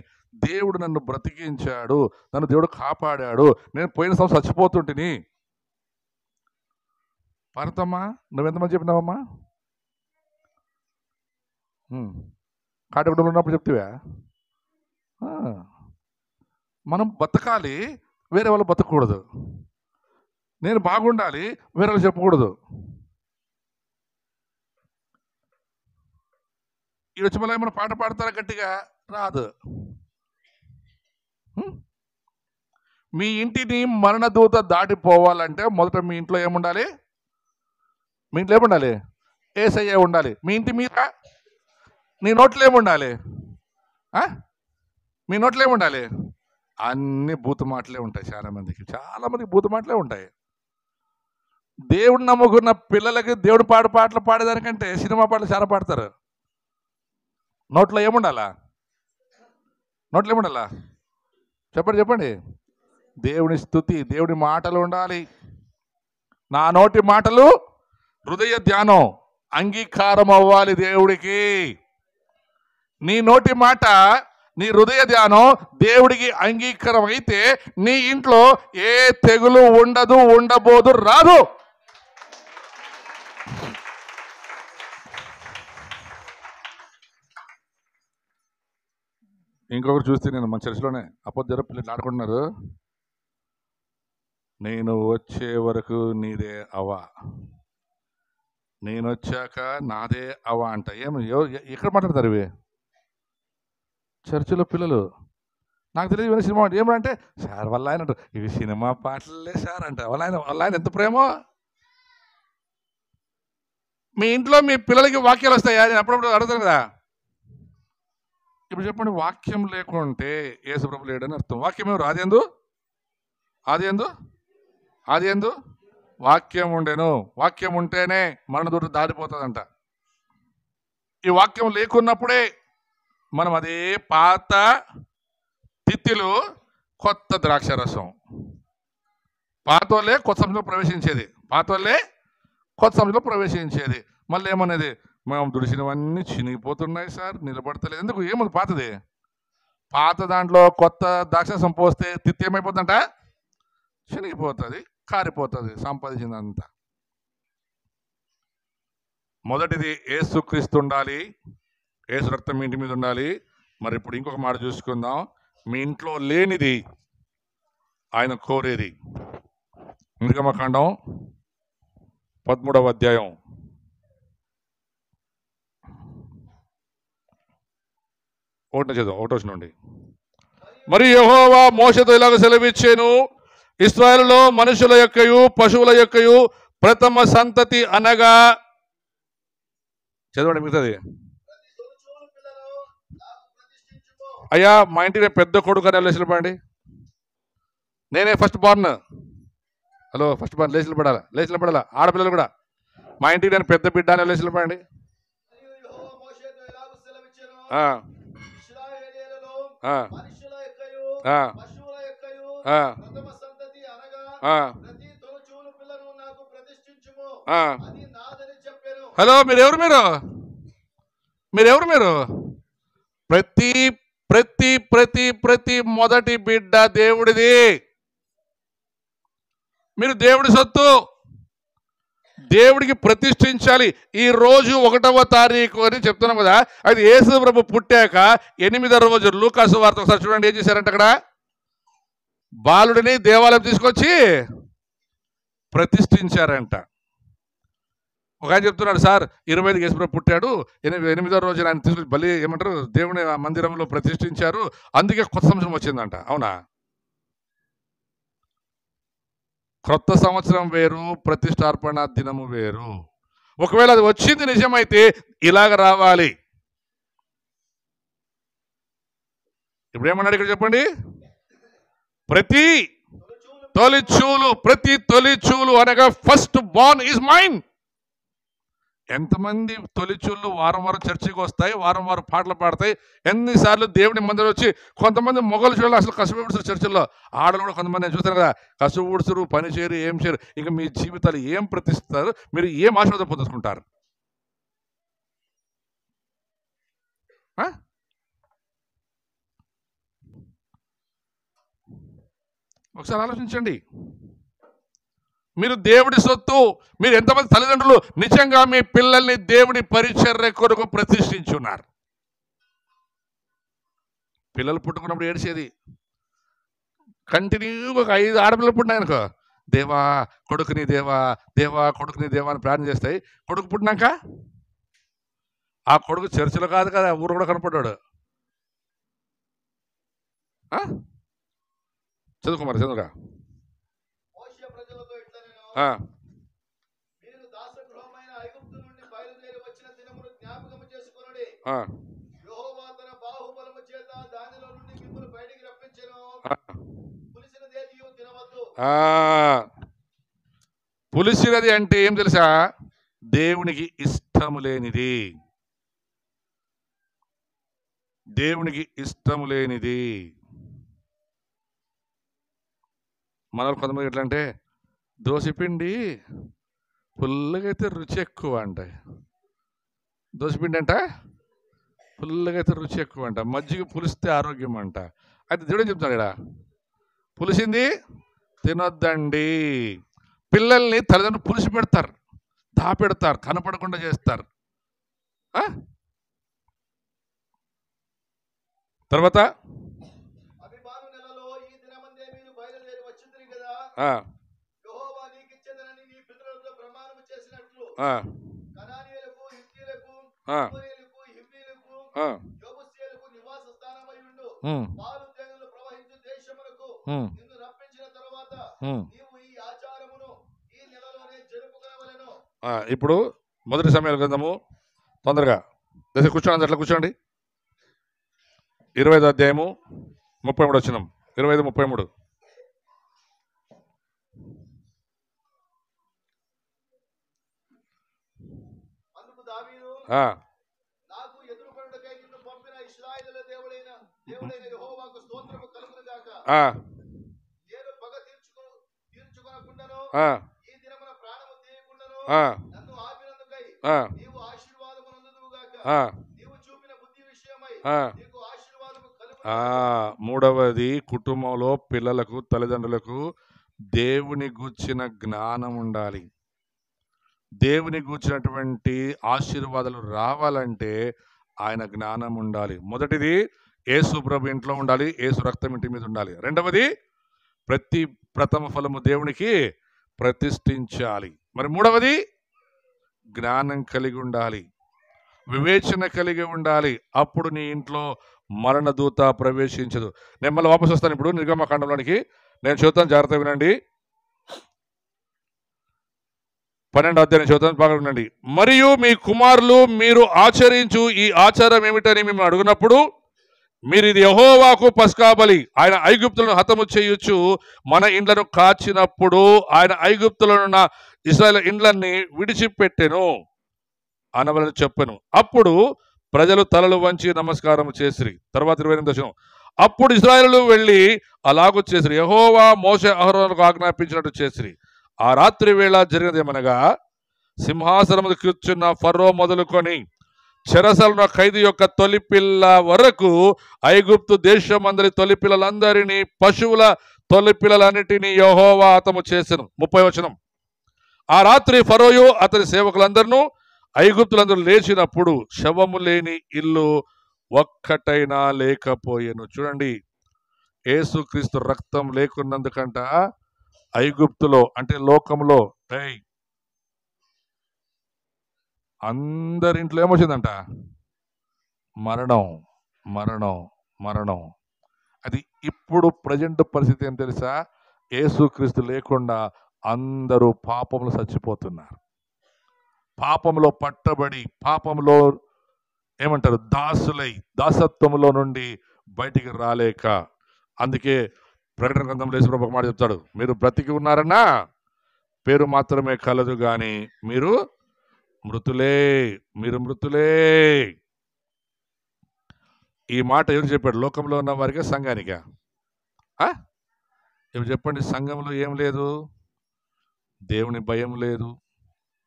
దేవుడు నన్ను బ్రతికించాడు, నన్ను దేవుడు కాపాడాడు, నేను పోయిన సంవత్సరం చచ్చిపోతుంటిని. పార్వతమ్మా, నువ్వెంతమంది చెప్పినావమ్మా? కాటిగుడ్డలో ఉన్నప్పుడు చెప్తివా? మనం బతకాలి, వేరే వాళ్ళు బతకూడదు. నేను బాగుండాలి, వేరే వాళ్ళు చెప్పకూడదు. ఈ వచ్చి మళ్ళీ ఏమైనా పాట పాడతారా? గట్టిగా రాదు. మీ ఇంటిని మరణదూత దాటిపోవాలంటే మొదట మీ ఇంట్లో ఏముండాలి? మీ ఇంట్లో ఏముండాలి? యేసయ్య ఉండాలి. మీ ఇంటి మీద నీ నోట్లో ఏముండాలి? మీ నోట్లో ఏముండాలి? అన్ని బూతు మాటలే ఉంటాయి. చాలా మందికి బూతు మాటలే ఉంటాయి. దేవుడు నమ్ముకున్న పిల్లలకి దేవుడు పాటలు పాడేదానికంటే సినిమా పాటలు చాలా పాడతారు. నోట్లో ఏముండాలా? నోట్లో ఏముండాలా? చెప్పండి. దేవుని స్తుతి, దేవుని మాటలు ఉండాలి. నా నోటి మాటలు హృదయ ధ్యానం అంగీకారం అవ్వాలి దేవుడికి. నీ నోటి మాట, నీ హృదయ ధ్యానం దేవుడికి అంగీకారం అయితే నీ ఇంట్లో ఏ తెగులు ఉండదు, ఉండబోదు, రాదు. ఇంకొకరు చూస్తే, నేను మన చర్చిలోనే అపోద్దరు పిల్లలు ఆడుకుంటున్నారు, నేను వచ్చే వరకు నీదే అవా, నేను వచ్చాక నాదే అవా అంట. ఎక్కడ మాట్లాడతారు ఇవి? చర్చిలో పిల్లలు. నాకు తెలియదు ఇవన్నీ సినిమా ఏమంటే, సార్ వాళ్ళ ఆయన అంటారు, ఇవి సినిమా పాటలే సార్ అంట. వాళ్ళ ఆయన ఎంత ప్రేమో. మీ ఇంట్లో మీ పిల్లలకి వాక్యాలు వస్తాయా? నేను అప్పుడప్పుడు అడుగుతాను కదా. ఇప్పుడు చెప్పండి, వాక్యం లేకుంటే యేసు ప్రభు లేడని అర్థం. వాక్యం ఎవరు? ఆది యందు వాక్యం ఉండెను, వాక్యం ఉంటేనే మరణదూత దాటిపోతుందంట. ఈ వాక్యం లేకున్నప్పుడే మనం అదే పాత తిత్తిలు కొత్త ద్రాక్ష రసం. పాతోళ్ళే కొత్త సంవత్సరంలో ప్రవేశించేది. మళ్ళీ ఏమనేది, మేము దుడిసినవన్నీ చినిగిపోతున్నాయి సార్, నిలబడతలేదు. ఎందుకు? ఏముంది పాతది? పాత దాంట్లో కొత్త ద్రాక్షరసం పోస్తే తిత్తి ఏమైపోతుందంట? చినిగిపోతుంది, కారిపోతుంది సంపాదించిందంతా. మొదటిది యేసుక్రీస్తు ఉండాలి, యేసు రక్తం మీ ఇంటి మీద ఉండాలి. మరి ఇప్పుడు ఇంకొక మాట చూసుకుందాం. మీ ఇంట్లో లేనిది ఆయన కోరేది. నిర్గమకాండం 13వ అధ్యాయం 1 నుండి. మరి యెహోవా మోషేతో ఇలాగ సెలవిచ్చెను, ఇశ్రాయేలులో మనుషుల యొక్కయు పశువుల యొక్కయు ప్రథమ సంతతి అనగా, చదవండి మిగతాది. అయ్యా మా ఇంటికి పెద్ద కొడుకు అని లేచి నిలబడండి. నేనే first born. Hello, first born లేచి నిలబడాలా. ఆడపిల్లలు కూడా, మా ఇంటికి నేను పెద్ద బిడ్డ అని లేచి నిలబడండి. హలో, మీరెవరు? మీరు ప్రతి ప్రతి ప్రతి ప్రతి మొదటి బిడ్డ దేవుడిది. మీరు దేవుడి సొత్తు, దేవుడికి ప్రతిష్ఠించాలి. ఈ రోజు 1వ తారీఖు అని చెప్తున్నాం కదా. అది యేసు ప్రభు పుట్టాక 8వ రోజు లూకాసు వార్త ఒకసారి చూడండి. ఏం చేశారంట అక్కడ? బాలుడిని దేవాలయం తీసుకొచ్చి ప్రతిష్ఠించారంట. ఒక ఆయన చెప్తున్నాడు, సార్ 25కి యేసు ప్రభు పుట్టాడు, 8వ రోజు ఆయన తీసుకొచ్చి బలి ఏమంటారు దేవుని మందిరంలో ప్రతిష్ఠించారు, అందుకే కొత్త సంవత్సరం వచ్చిందంట. అవునా? క్రొత్త సంవత్సరం వేరు, ప్రతిష్టార్పణ దినము వేరు. ఒకవేళ అది వచ్చింది నిజమైతే ఇలాగ రావాలి. ఇప్పుడు ఏమన్నాడు ఇక్కడ చెప్పండి? ప్రతి తొలిచూలు అనగా ఫస్ట్ బోర్న్ ఈజ్ మైన్. ఎంతమంది తొలిచూళ్ళు వారం వారం చర్చికి వస్తాయి, వారం వారం పాటలు పాడతాయి. ఎన్నిసార్లు దేవుని మందిరం వచ్చి కొంతమంది మొగలు చూడాలి, అసలు కసుపు ఊడుస్తారు చర్చిల్లో. ఆడలు కూడా కొంతమంది నేను చూస్తాను కదా, కసుపు ఊడుస్తారు, పని చేయరు, ఏం చేయరు. ఇంకా మీ జీవితాలు ఏం ప్రతిస్తారు? మీరు ఏం ఆశీర్వాదం పొందుకుంటారు? ఒకసారి ఆలోచించండి. మీరు దేవుడి సొత్తు. మీరు ఎంతమంది తల్లిదండ్రులు నిజంగా మీ పిల్లల్ని దేవుడి పరిచర్య కొరకు ప్రతిష్ఠించున్నారు? పిల్లలు పుట్టుకున్నప్పుడు ఏడ్చేది, కంటిన్యూగా ఒక 5 ఆడపిల్లలు పుట్టినాయనుకో, దేవా కొడుకుని దేవా, దేవా కొడుకుని దేవా అని ప్రార్థన చేస్తాయి. కొడుకు పుట్టినాక ఆ కొడుకు చర్చిలో కాదు కదా, ఊరు కూడా కనపడ్డాడు. చదువుకోమరి చదువుగా. పులిసినది అంటే ఏం తెలుసా? దేవునికి ఇష్టము లేనిది. దేవునికి ఇష్టము లేనిది. మనలో కొంతమంది ఎట్లా అంటే, దోశపిండి పుల్లగా అయితే రుచి ఎక్కువ అంట. దోశపిండి అంట పుల్లగా అయితే రుచి ఎక్కువ అంట, మజ్జిగ పులిస్తే ఆరోగ్యం అంట. అయితే దేవుడు చెప్తాడు ఇక్కడ, పులిసింది తినొద్దండి. పిల్లల్ని తల్లిదండ్రులు పులిసి పెడతారు, దాపెడతారు, కనపడకుండా చేస్తారు. తర్వాత ఇప్పుడు మొదటి సమయాల గ్రంథము తొందరగా కూర్చోండి, అట్లా కూర్చోండి. 25వ అధ్యాయము 33 వచనం. 25:33. మూడవది, కుటుంబంలో పిల్లలకు తల్లిదండ్రులకు దేవుని గూర్చిన జ్ఞానం ఉండాలి. దేవుని గూర్చినటువంటి ఆశీర్వాదాలు రావాలంటే ఆయన జ్ఞానం ఉండాలి. మొదటిది, యేసు ప్రభు ఇంట్లో ఉండాలి, యేసు రక్తం ఇంటి మీద ఉండాలి. రెండవది, ప్రతి ప్రథమ ఫలము దేవునికి ప్రతిష్ఠించాలి. మరి మూడవది, జ్ఞానం కలిగి ఉండాలి, వివేచన కలిగి ఉండాలి. అప్పుడు నీ ఇంట్లో మరణదూత ప్రవేశించదు. నేను మళ్ళీ వాపసు వస్తాను. ఇప్పుడు నిర్గమకాండంలోనికి నేను చూద్దాం, జాగ్రత్త వినండి. 12వ అధ్యాయం చూద్దాం, బాగా వినండి. మరియు మీ కుమారులు మీరు ఆచరించు ఈ ఆచారం ఏమిటని మేము అడుగునప్పుడు, మీరు ఇది యెహోవాకు పస్కా బలి. ఆయన ఐగుప్తులను హతము చేయొచ్చు మన ఇండ్లను కాచినప్పుడు ఆయన ఐగుప్తులనున్న ఇశ్రాయేలు ఇండ్లన్నీ విడిచిపెట్టెను అనవలని చెప్పాను. అప్పుడు ప్రజలు తలలు వంచి నమస్కారం చేసిరి. తర్వాత 28వ వచనం. అప్పుడు ఇశ్రాయేలు వెళ్ళి అలాగూ చేసిరి, యెహోవా మోషే అహరోనుకు ఆజ్ఞాపించినట్టు చేసిరి. ఆ రాత్రి వేళ జరిగినదేమనగా, సింహాసనం కూర్చున్న ఫరో మొదలుకొని చెరసలున్న ఖైదు యొక్క తొలి పిల్ల వరకు ఐగుప్తు దేశం అందరి తొలి పిల్లలందరినీ, పశువుల తొలి పిల్లలన్నిటినీ యెహోవా హతము చేసెను. 30వ వచనం. ఆ రాత్రి ఫరోయు అతని సేవకులందరూ ఐగుప్తులందరూ లేచినప్పుడు శవము లేని ఇల్లు ఒక్కటైనా లేకపోయెను. చూడండి, యేసుక్రీస్తు రక్తం లేకున్నందుకంట ఐగుప్తులో అంటే లోకంలో అందరింట్లో ఏమొచ్చిందంట? మరణం, మరణం, మరణం. అది ఇప్పుడు ప్రజెంట్ పరిస్థితి ఏం తెలుసా? యేసుక్రీస్తు లేకుండా అందరూ పాపంలో చచ్చిపోతున్నారు. పాపంలో పట్టబడి, పాపంలో ఏమంటారు, దాసులై, దాసత్వంలో నుండి బయటికి రాలేక. అందుకే ప్రకటన గ్రంథంలో యేసుప్రభు ఒక మాట చెప్తాడు, మీరు బ్రతికి ఉన్నారన్నా పేరు మాత్రమే కలదు కానీ మీరు మృతులే, మీరు మృతులే. ఈ మాట ఎవరు చెప్పాడు? లోకంలో ఉన్న వారిగా, సంఘానికా? ఎవరు చెప్పండి? సంఘంలో ఏం లేదు? దేవుని భయం లేదు,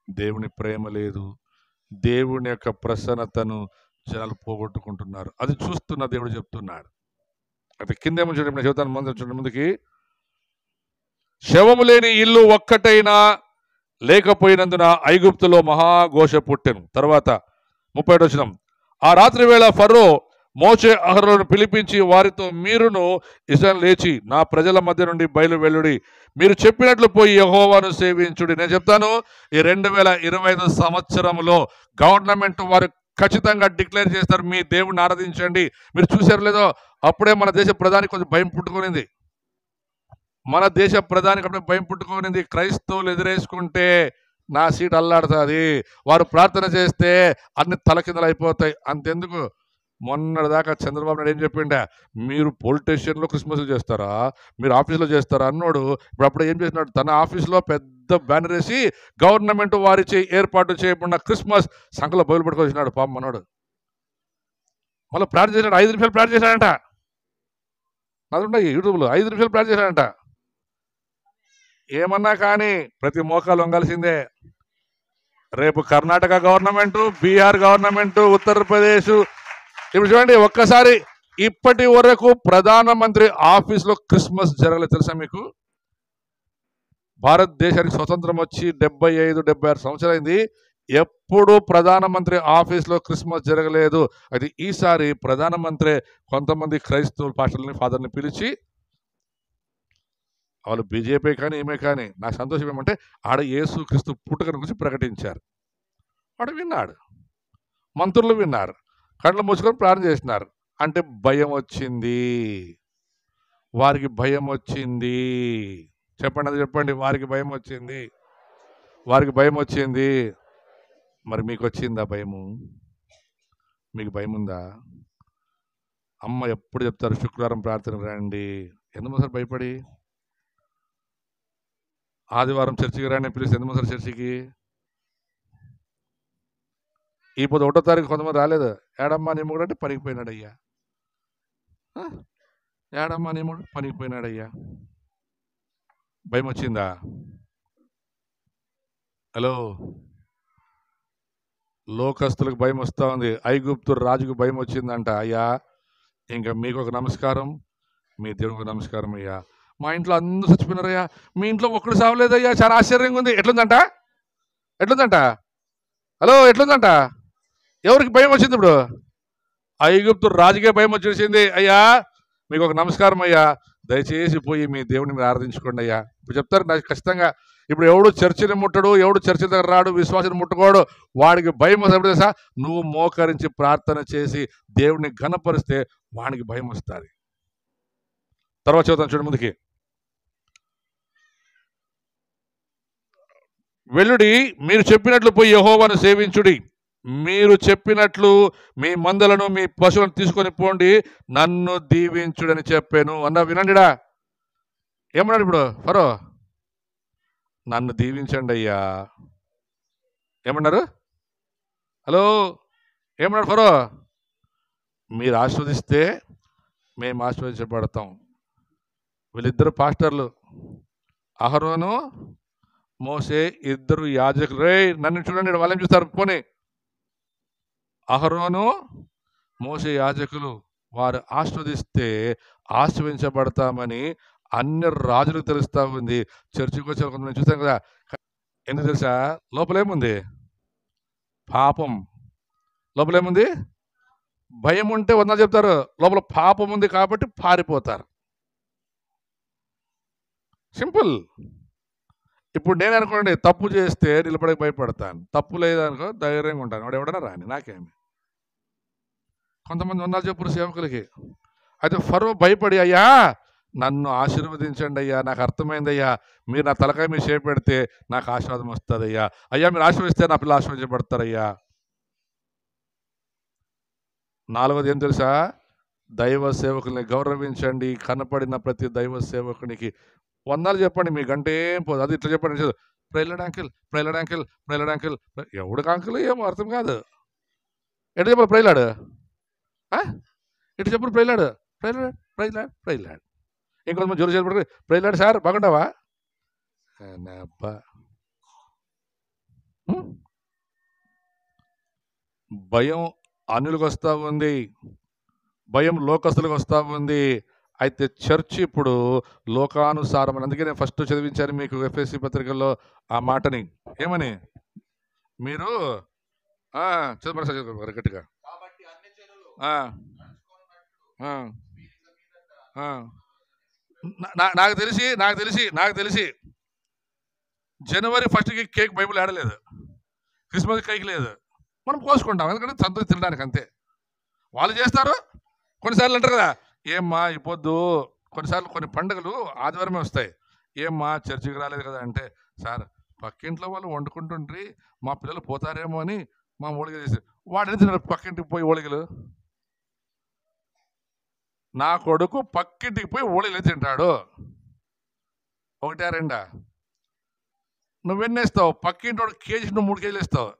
దేవుని ప్రేమ లేదు, దేవుని యొక్క ప్రసన్నతను జనాలు పోగొట్టుకుంటున్నారు. అది చూస్తున్న దేవుడు చెప్తున్నాడు. అయితే కిందేమో చూడండి, నేను చెబుతాను, ముందు చూడండి ముందుకి. శవము లేని ఇల్లు ఒక్కటైనా లేకపోయినందున ఐగుప్తులో మహాఘోష పుట్టెను. తర్వాత 30వ వచనం. ఆ రాత్రి వేళ ఫరో మోషే అహరోనును పిలిపించి వారితో, మీరును ఇశ్రాయేలు లేచి నా ప్రజల మధ్య నుండి బయలు వెళ్ళుడి, మీరు చెప్పినట్లు పోయి యెహోవాను సేవించుడి. నేను చెప్తాను, ఈ 2025 సంవత్సరంలో గవర్నమెంట్ వారు ఖచ్చితంగా డిక్లేర్ చేస్తారు, మీ దేవుడిని ఆరాధించండి. మీరు చూసారు లేదో, అప్పుడే మన దేశ ప్రధాని కొంచెం భయం పుట్టుకునింది. మన దేశ ప్రధానికి అప్పుడే భయం పుట్టుకునింది. క్రైస్తవులు ఎదురేసుకుంటే నా సీట్ అల్లాడుతుంది, వారు ప్రార్థన చేస్తే అన్ని తలకిందలు అయిపోతాయి. అంతెందుకు, మొన్నటిదాకా చంద్రబాబు నాయుడు ఏం చెప్పిండా, మీరు పోలీస్ స్టేషన్లో క్రిస్మస్లు చేస్తారా, మీరు ఆఫీస్లో చేస్తారా అన్నాడు. ఇప్పుడు అప్పుడే ఏం చేసినాడు, తన ఆఫీస్లో పెద్ద బ్యానర్ వేసి గవర్నమెంట్ వారిచే ఏర్పాటు చేయబడిన క్రిస్మస్ సంఖలో బయలు పట్టుకొచ్చినాడు. పాపం మనోడు మళ్ళీ ప్రార్థన చేశాడు. 5 నిమిషాలు ప్రార్థన చేశాడంట. అది ఉన్నాయి యూట్యూబ్లో. 5 నిమిషాలు ప్రార్థన చేశాడంట. ఏమన్నా కానీ ప్రతి మోకాలు వంగాల్సిందే. రేపు కర్ణాటక గవర్నమెంటు, బీహార్ గవర్నమెంటు, ఉత్తరప్రదేశ్, ఇప్పుడు చూడండి ఒక్కసారి, ఇప్పటి వరకు ప్రధానమంత్రి ఆఫీస్లో క్రిస్మస్ జరగలేదు. తెలుసా మీకు? భారతదేశానికి స్వతంత్రం వచ్చి 75-76 సంవత్సరాలైంది, ఎప్పుడు ప్రధానమంత్రి ఆఫీస్లో క్రిస్మస్ జరగలేదు. అది ఈసారి ప్రధానమంత్రి కొంతమంది క్రైస్తవ పాస్టర్లని, ఫాదర్ని పిలిచి, వాళ్ళు బీజేపీ కానీ ఏమే కానీ, నాకు సంతోషం ఏమంటే ఆడ యేసుక్రీస్తు పుట్టుకను గురించి ప్రకటించారు. వాడు విన్నాడు, మంత్రులు విన్నారు, కళ్ళు మూసుకొని ప్రార్థన చేసినారు. అంటే భయం వచ్చింది, వారికి భయం వచ్చింది. చెప్పండి, అది చెప్పండి. వారికి భయం వచ్చింది, వారికి భయం వచ్చింది. మరి మీకు వచ్చిందా భయము? మీకు భయం ఉందా? అమ్మ ఎప్పుడు చెప్తారు, శుక్రవారం ప్రార్థన రండి. ఎందుకోసారి భయపడి? ఆదివారం చర్చికి రాని పిలిస్తే ఎందుకోసారి చర్చికి? ఈ పొద్దు 1వ తారీఖు కొంతమంది రాలేదు. ఏడమ్మా నీ మూడు అంటే పనికి పోయినాడయ్యా, ఏడమ్మా నీ మూడు పనికి పోయినాడయ్యా. భయం వచ్చిందా? హలో, లోకస్తులకు భయం వస్తూ ఉంది. ఐగుప్తు రాజుకు భయం వచ్చిందంట. అయ్యా ఇంకా మీకు ఒక నమస్కారం, మీ దేవునికి ఒక నమస్కారం అయ్యా. మా ఇంట్లో అందరూ చచ్చిపోయినారయ్యా, మీ ఇంట్లో ఒక్కడు సావలేదయ్యా. చాలా ఆశ్చర్యంగా ఉంది. ఎట్లుందంట? ఎట్లుందంట? హలో, ఎట్లుందంట? ఎవరికి భయం వచ్చింది ఇప్పుడు? ఐగుప్తు రాజుకే భయం వచ్చేసింది. అయ్యా మీకు ఒక నమస్కారం అయ్యా, దయచేసి పోయి మీ దేవుడిని మీరు ఆరాధించుకోండి అయ్యా. ఇప్పుడు చెప్తారు నాకు ఖచ్చితంగా. ఇప్పుడు ఎవడు చర్చిని ముట్టడు, ఎవడు చర్చి దగ్గర రాడు, విశ్వాసాన్ని ముట్టుకోడు, వాడికి భయం వస్తుంది. తెలుసా? నువ్వు మోకరించి ప్రార్థన చేసి దేవుడిని ఘనపరిస్తే వాడికి భయం వస్తుంది. తర్వాత చదువుతాను చూడండి ముందుకి. వెల్లుడి, మీరు చెప్పినట్లు పోయి యెహోవాను సేవించుడి, మీరు చెప్పినట్లు మీ మందలను మీ పశువులను తీసుకొని పోండి, నన్ను దీవించుడని చెప్పాను అన్నా. వినండిడా, ఏమన్నాడు ఇప్పుడు ఫరో? నన్ను దీవించండి అయ్యా. ఏమన్నారు? హలో, ఏమన్నాడు ఫరో? మీరు ఆస్వాదిస్తే మేము ఆస్వాదించబడతాం. వీళ్ళిద్దరు పాస్టర్లు, అహరోను, మోసే ఇద్దరు యాజకులు, రే నన్ను చూడండి వాళ్ళేం చూస్తారు, పోనీ అహరోను మోసే యాజకులు వారు ఆస్వాదిస్తే ఆశీర్వదించబడతామని అన్ని రాజులకు తెలుస్తా ఉంది. చర్చికి వచ్చే కొంతమంది చూస్తాం కదా, ఎందుకు తెలుసా? లోపలేముంది? పాపం. లోపలేముంది? భయం ఉంటే వందలు చెప్తారు, లోపల పాపం ఉంది కాబట్టి పారిపోతారు. సింపుల్. ఇప్పుడు నేను అనుకోండి తప్పు చేస్తే నిలబడక భయపడతాను, తప్పు లేదనుకో ధైర్యంగా ఉంటాను, వాడు ఎవడన్నా రాని నాకేమి. కొంతమంది వందలు చెప్పురు సేవకులకి. అయితే ఫరో భయపడి, అయ్యా నన్ను ఆశీర్వదించండి అయ్యా, నాకు అర్థమైందయ్యా, మీరు నా తలకాయ మీద చేపెడితే నాకు ఆశీర్వాదం వస్తుంది అయ్యా, అయ్యా మీరు ఆశీర్వదిస్తే నా పిల్లలు ఆశీర్వదించబడతారయ్యా. నాలుగోది ఏం తెలుసా? దైవ సేవకుల్ని గౌరవించండి. కనపడిన ప్రతి దైవ సేవకునికి వందలు చెప్పండి, మీ గంటే ఏం పోదు. అది ఇట్లా చెప్పండి, ప్రైలడ్ అంకిల్, ప్రైలడ్ అంకిల్, ప్రైలడ్ అంకిల్. ఎవడికి అంకుల్ ఏమో అర్థం కాదు. ఎటు చెప్పాలి ప్రైలాడు, ఇటు చెప్పు ప్రైలాడు, ప్రైలాడ్ ప్రైలాడ్ ప్రైలాడ్. ఇంకొంతమంది జోరు చేసి ప్రైలాడు సార్ బాగుంటావా? అబ్బా భయం అన్యులకు వస్తూ ఉంది, భయం లోకస్తులకు వస్తూ ఉంది. అయితే చర్చ్ ఇప్పుడు లోకానుసారం. అందుకే నేను ఫస్ట్ చదివించాను మీకు ఎఫ్ఎస్సి పత్రికల్లో ఆ మాటని. ఏమని? మీరు చదువు గట్టిగా. నాకు తెలిసి జనవరి 1కి కేక్ బైబిల్ ఆడలేదు, క్రిస్మస్ కేక్ లేదు, మనం కోసుకుంటాం ఎందుకంటే సంతోషం తినడానికి అంతే. వాళ్ళు చేస్తారు. కొన్నిసార్లు అంటారు కదా, ఏమ్మా ఈ పొద్దు, కొన్నిసార్లు కొన్ని పండుగలు ఆదివారమే వస్తాయి, ఏమ్మా చర్చికి రాలేదు కదా అంటే, సార్ పక్కింట్లో వాళ్ళు వండుకుంటుంటే మా పిల్లలు పోతారేమో అని మా ఓళిగలు చేసి, వాడిని తిన్నాడు పక్కింటికి పోయి ఓళిగలు. నా కొడుకు పక్కింటికి పోయి ఓళిగలు తింటాడు. ఒకటా రెండా? నువ్వెన్నేస్తావు? పక్కింటి వాడు కేజీ, నువ్వు 3 కేజీలు ఇస్తావు.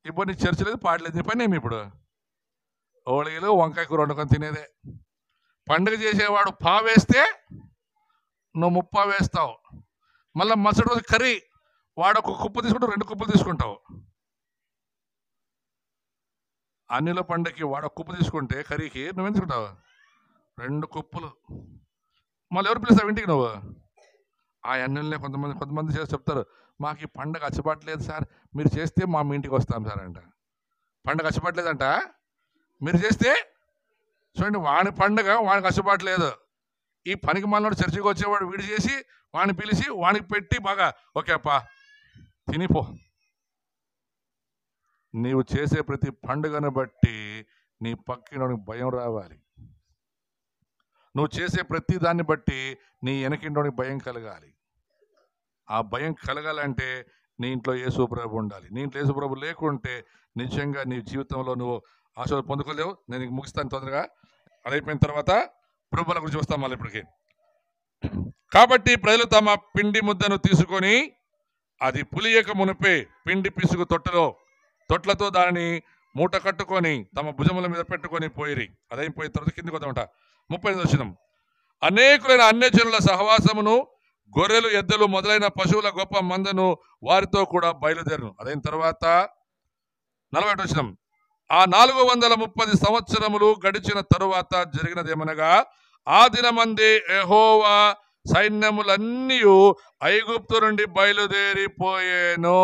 ఇప్పుడు నీ చర్చ లేదు, పాడలేదు, నీ పని ఏమి? ఇప్పుడు ఓళిగలు వంకాయ కూర వండుకొని తినేదే. పండుగ చేసేవాడు పావేస్తే నువ్వు 30 వేస్తావు. మళ్ళీ మరుసటి రోజు కర్రీ వాడు ఒక కుప్ప తీసుకుంటావు, 2 కుప్పలు తీసుకుంటావు. అన్నిల పండుగకి వాడు ఒక కుప్ప తీసుకుంటే కర్రీకి నువ్వేం తీసుకుంటావు? 2 కుప్పలు. మళ్ళీ ఎవరు పిలుస్తావు ఇంటికి నువ్వు? ఆ అన్నిలనే కొంతమంది చేసి చెప్తారు, మాకు ఈ పండుగ అచ్చబట్టలేదు సార్, మీరు చేస్తే మా ఇంటికి వస్తాం సార్ అంట. పండుగ అచ్చబట్టలేదంట, మీరు చేస్తే చూడండి, వాడి పండుగ వాడికి అచ్చబట్టలేదు. ఈ పనికి మళ్ళీ చర్చికి వచ్చేవాడు వీడి చేసి వాడిని పిలిచి వాడికి పెట్టి బాగా ఓకే అప్పా తినిపో. నీవు చేసే ప్రతి పండుగను బట్టి నీ పక్కినోడికి భయం రావాలి. నువ్వు చేసే ప్రతి దాన్ని బట్టి నీ వెనకింటోడికి భయం కలగాలి. ఆ భయం కలగాలంటే నీ ఇంట్లో యేసుప్రభు ఉండాలి. నీ ఇంట్లో యేసుప్రభు లేకుంటే నిజంగా నీ జీవితంలో నువ్వు ఆశీర్వాదం పొందుకోలేవు. నేను ముగిస్తాను తొందరగా. అదైపోయిన తర్వాత ప్రభువుల గురించి వస్తాం మళ్ళీ ఇప్పటికి. కాబట్టి ప్రజలు తమ పిండి ముద్దను తీసుకొని అది పులియక మునిపే పిండి పిసుగు తొట్లతో దానిని మూట కట్టుకొని తమ భుజముల మీద పెట్టుకొని పోయిరి. అదైపోయిన తర్వాత కిందికి వద్దామంట. 35వ వచనం. అనేకులైన అన్యజనుల సహవాసమును, గొర్రెలు, ఎద్దలు మొదలైన పశువుల గొప్ప మందను వారితో కూడా బయలుదేరును. అదైన తర్వాత 41వ వచనం. ఆ 430 సంవత్సరములు గడిచిన తరువాత జరిగినదేమనగా, ఆ దినమందే యెహోవా సైన్యములన్నీ ఐగుప్తు నుండి బయలుదేరిపోయేను.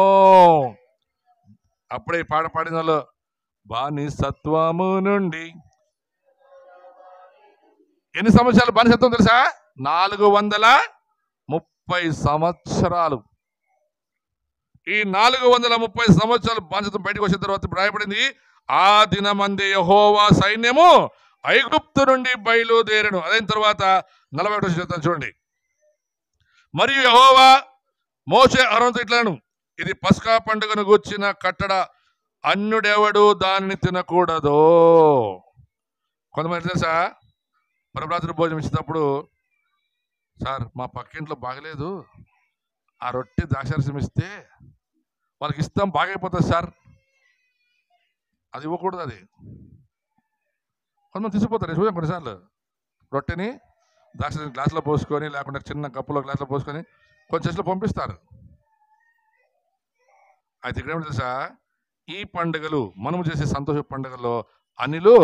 అప్పుడే పాట పాడిన వాళ్ళు, బానిసత్వము నుండి ఎన్ని సంవత్సరాలు బానిసత్వం తెలుసా? 430 సంవత్సరాలు. ఈ 430 సంవత్సరాలు బానిసత్వం బయటకు వచ్చిన తర్వాత రాయబడింది, ఆ దినమందే యెహోవా సైన్యము ఐగుప్తు నుండి బయలుదేరెను. అదైన తర్వాత 41వ వచనం చూడండి. మరియు యెహోవా మోషే అహరోనుతో ఇట్లను, ఇది పస్కా పండుగను గూర్చిన కట్టడ, అన్యుడెవడు దానిని తినకూడదు. కొంతమంది తెలుసా, ప్రభురాత్రి భోజనం ఇచ్చినప్పుడు, సార్ మా పక్కింట్లో బాగలేదు, ఆ రొట్టె ద్రాక్షారసం ఇస్తే వాళ్ళకి ఇస్తాం బాగైపోతుంది సార్, అది ఇవ్వకూడదు. అది కొంతమంది తీసుకుపోతారు. చూసాం కొన్నిసార్లు రొట్టెని ద్రాక్ష గ్లాసులో పోసుకొని, లేకుంటే చిన్న కప్పులో గ్లాసులో పోసుకొని కొంచెం చేతిలో పంపిస్తారు. అయితే ఇక్కడ ఏమిటి తెలుసా, ఈ పండుగలు మనము చేసే సంతోష పండుగల్లో అనిలు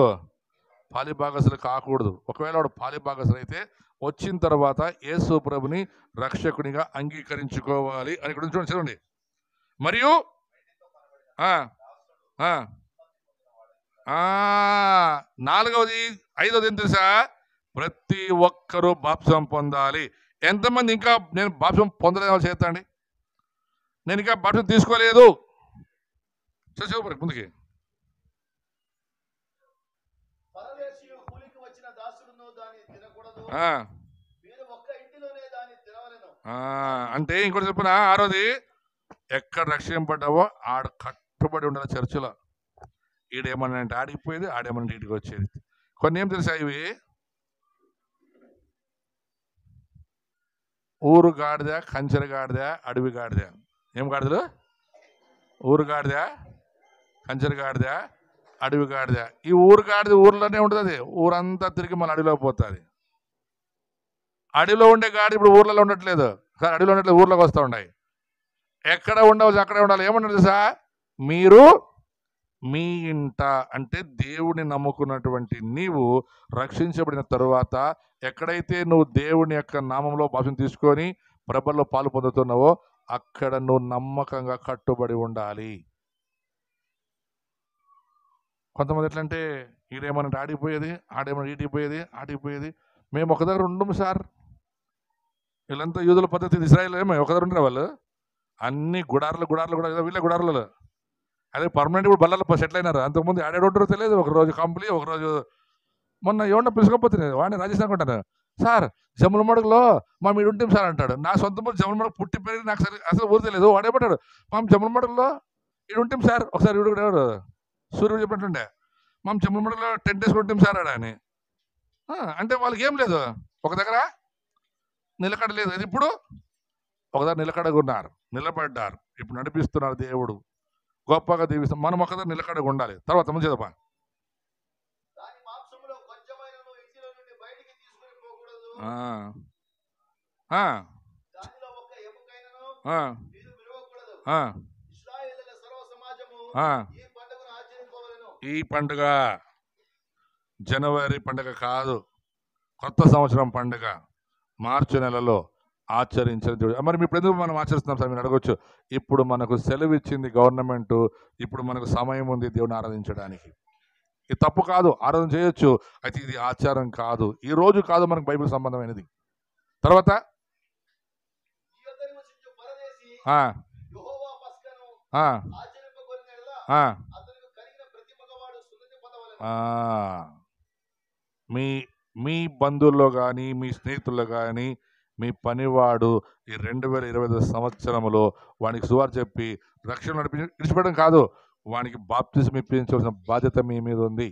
పాలిభాగస్తులు కాకూడదు. ఒకవేళ వాడు పాలిభాగస్తులు అయితే వచ్చిన తర్వాత యేసు ప్రభుని రక్షకునిగా అంగీకరించుకోవాలి అని ఇక్కడ చూడండి చదవండి. మరియు 4వది 5వది ఏం తెలుసా, ప్రతి ఒక్కరూ బాప్తిసం పొందాలి. ఎంతమంది ఇంకా నేను బాప్తిసం పొందలేదు వాళ్ళు చేస్తండి, నేను ఇంకా బాప్తిసం తీసుకోలేదు సరే ముందుకి. అంటే ఇంకోటి చెప్పిన 6వది, ఎక్కడ రక్షింపడ్డావో ఆడ కట్టుబడి ఉండాలి చర్చిలో. ఈడేమన్నంటే ఆడిపోయేది, ఆడేమన్నంటే ఇంటికి వచ్చేది. కొన్ని ఏం తెలుసా, ఇవి ఊరు గాడిద, కంచెర గాడిద, అడవి గాడిద. ఏం గాడిదలు? ఊరు గాడిద, కంచెర గాడిద, అడవి గాడిద. ఈ ఊరు గాడిద ఊర్లోనే ఉంటుంది, ఊరంతా తిరిగి మన అడవిలో పోతుంది. అడవిలో ఉండే గాడి ఇప్పుడు ఊర్లలో ఉండట్లేదు, అడవిలో ఉండట్లేదు, ఊర్లోకి వస్తూ ఉన్నాయి. ఎక్కడ ఉండవచ్చు అక్కడే ఉండాలి. ఏమన్నది సార్, మీరు మీ ఇంట అంటే దేవుడిని నమ్ముకున్నటువంటి నీవు రక్షించబడిన తరువాత ఎక్కడైతే నువ్వు దేవుని యొక్క నామంలో బాప్తిసం తీసుకొని ప్రభలో పాలు పొందుతున్నావో అక్కడ నువ్వు నమ్మకంగా కట్టుబడి ఉండాలి. కొంతమంది ఎట్లంటే ఈడేమన్నా ఆడిపోయేది, ఆడేమన్నా ఆడిపోయేది. మేము ఒక దగ్గర ఉండము సార్. వీళ్ళంతా యూదుల పద్ధతి, ఇశ్రాయేల్ ఏమో ఒక దగ్గర ఉండరు వాళ్ళు. అన్ని గుడార్లు కూడా వీళ్ళ గుడార్లలో. అదే పర్మనెంట్ ఇప్పుడు బల్లలో సెటిల్ అయినారు. అంతకుముందు ఆడేడుంటారో తెలియదు. ఒకరోజు కంప్లీ, ఒకరోజు మొన్న ఎవరన్నా పిలుచుకోకపోతే వాడిని రాజేష్ అనుకుంటాను, సార్ జమ్మలమడుగులో మా మీరు ఉంటాం సార్ అంటాడు. నా సొంత ఊరు జమ్మలమడుగు పుట్టి పెరిగి నాకు అసలు ఊరు తెలియదు. వాడేమంటాడు, మా జమ్మలమడుగులో ఇడు ఉంటాం సార్. ఒకసారి వీడు కూడా ఎవరు సూర్యుడు చెప్పినట్టుండే, మా జమ్మలమడుగులో 10 days ఉంటాం సార్ అని. అంటే వాళ్ళకి ఏం లేదు, ఒక దగ్గర నిలకడ లేదు. అది ఇప్పుడు ఒక దగ్గర నిలబడ్డారు. ఇప్పుడు నడిపిస్తున్నారు దేవుడు, గొప్పగా దీవిస్తాం. మనం ఒక దగ్గర నిలకడగా ఉండాలి. తర్వాత ముందు చదవా, ఈ పండుగ జనవరి పండుగ కాదు, కొత్త సంవత్సరం పండుగ మార్చి నెలలో ఆచరించిన దేవుడు. మరి ఇప్పుడు ఎందుకు మనం ఆచరిస్తున్నాం సార్ మీరు అడగొచ్చు. ఇప్పుడు మనకు సెలవు ఇచ్చింది గవర్నమెంట్, ఇప్పుడు మనకు సమయం ఉంది దేవుని ఆరాధించడానికి. ఇది తప్పు కాదు, ఆరాధన చేయొచ్చు. అయితే ఇది ఆచారం కాదు, ఈ రోజు కాదు మనకు బైబిల్ సంబంధమైనది. తర్వాత మీ బంధువుల్లో కానీ మీ స్నేహితుల్లో కానీ మీ పనివాడు ఈ 2025 సంవత్సరంలో వానికి సువార్త చెప్పి రక్షణ విడిచిపెట్టడం కాదు, వానికి బాప్తిజం ఇప్పించవలసిన బాధ్యత మీ మీద ఉంది.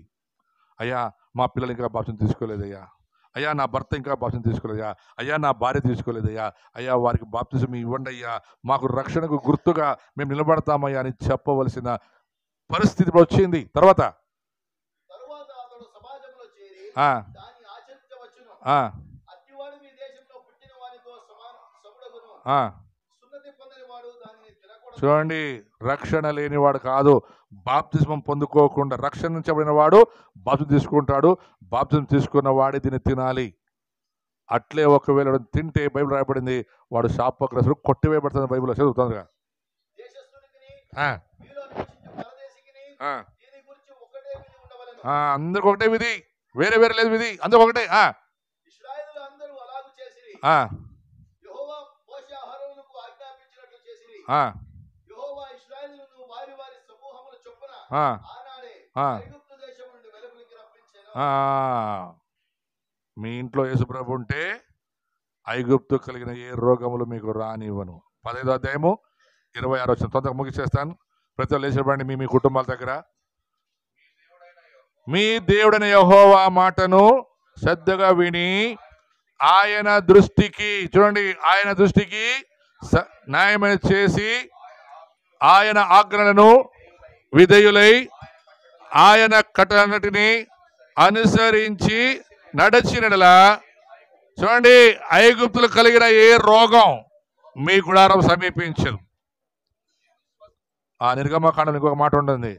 అయ్యా మా పిల్లలు ఇంకా బాప్తిజం తీసుకోలేదయ్యా, అయ్యా నా భర్త ఇంకా బాప్తిజం తీసుకోలేదయ్యా, అయ్యా నా భార్య తీసుకోలేదయ్యా, అయ్యా వారికి బాప్తిజం ఇవ్వండి అయ్యా, మాకు రక్షణకు గుర్తుగా మేము నిలబడతామయ్యా అని చెప్పవలసిన పరిస్థితి వచ్చింది. తర్వాత చూడండి, రక్షణ లేనివాడు కాదు, బాప్తిజం పొందుకోకుండా రక్షణ నుంచబడిన వాడు బాప్తిజం తీసుకుంటాడు. బాప్తిజం తీసుకున్న వాడే దీన్ని తినాలి. అట్లే ఒకవేళ తింటే బైబిల్ రాయబడింది వాడు శాపగ్రస్తుడు, కొట్టివేయబడుతుంది. బైబిల్ చదువుతుందిగా. అందరికి ఒకటే విధి, వేరే వేరే లేదు విధి, అందరికి ఒకటే. మీ ఇంట్లో యేసుప్రభు ఉంటే ఐగుప్తు కలిగిన ఏ రోగములు మీకు రానివ్వను. 15వ అధ్యాయము 26వ వచనం. తొందరగా ముగిచేస్తాను. ప్రతి ఒక్కరు లేచిపడండి మీ కుటుంబాల దగ్గర. మీ దేవుడైన యెహోవా మాటను శ్రద్ధగా విని ఆయన దృష్టికి, చూడండి, ఆయన దృష్టికి న్యాయమైన చేసి ఆయన ఆజ్ఞలను విధేయులై ఆయన కట్టలన్నిటిని అనుసరించి నడచినలా, చూడండి, ఐగుప్తులు కలిగిన ఏ రోగం మీ గుడారం సమీపించదు. ఆ నిర్గమకాండం ఇంకొక మాట ఉంటుంది.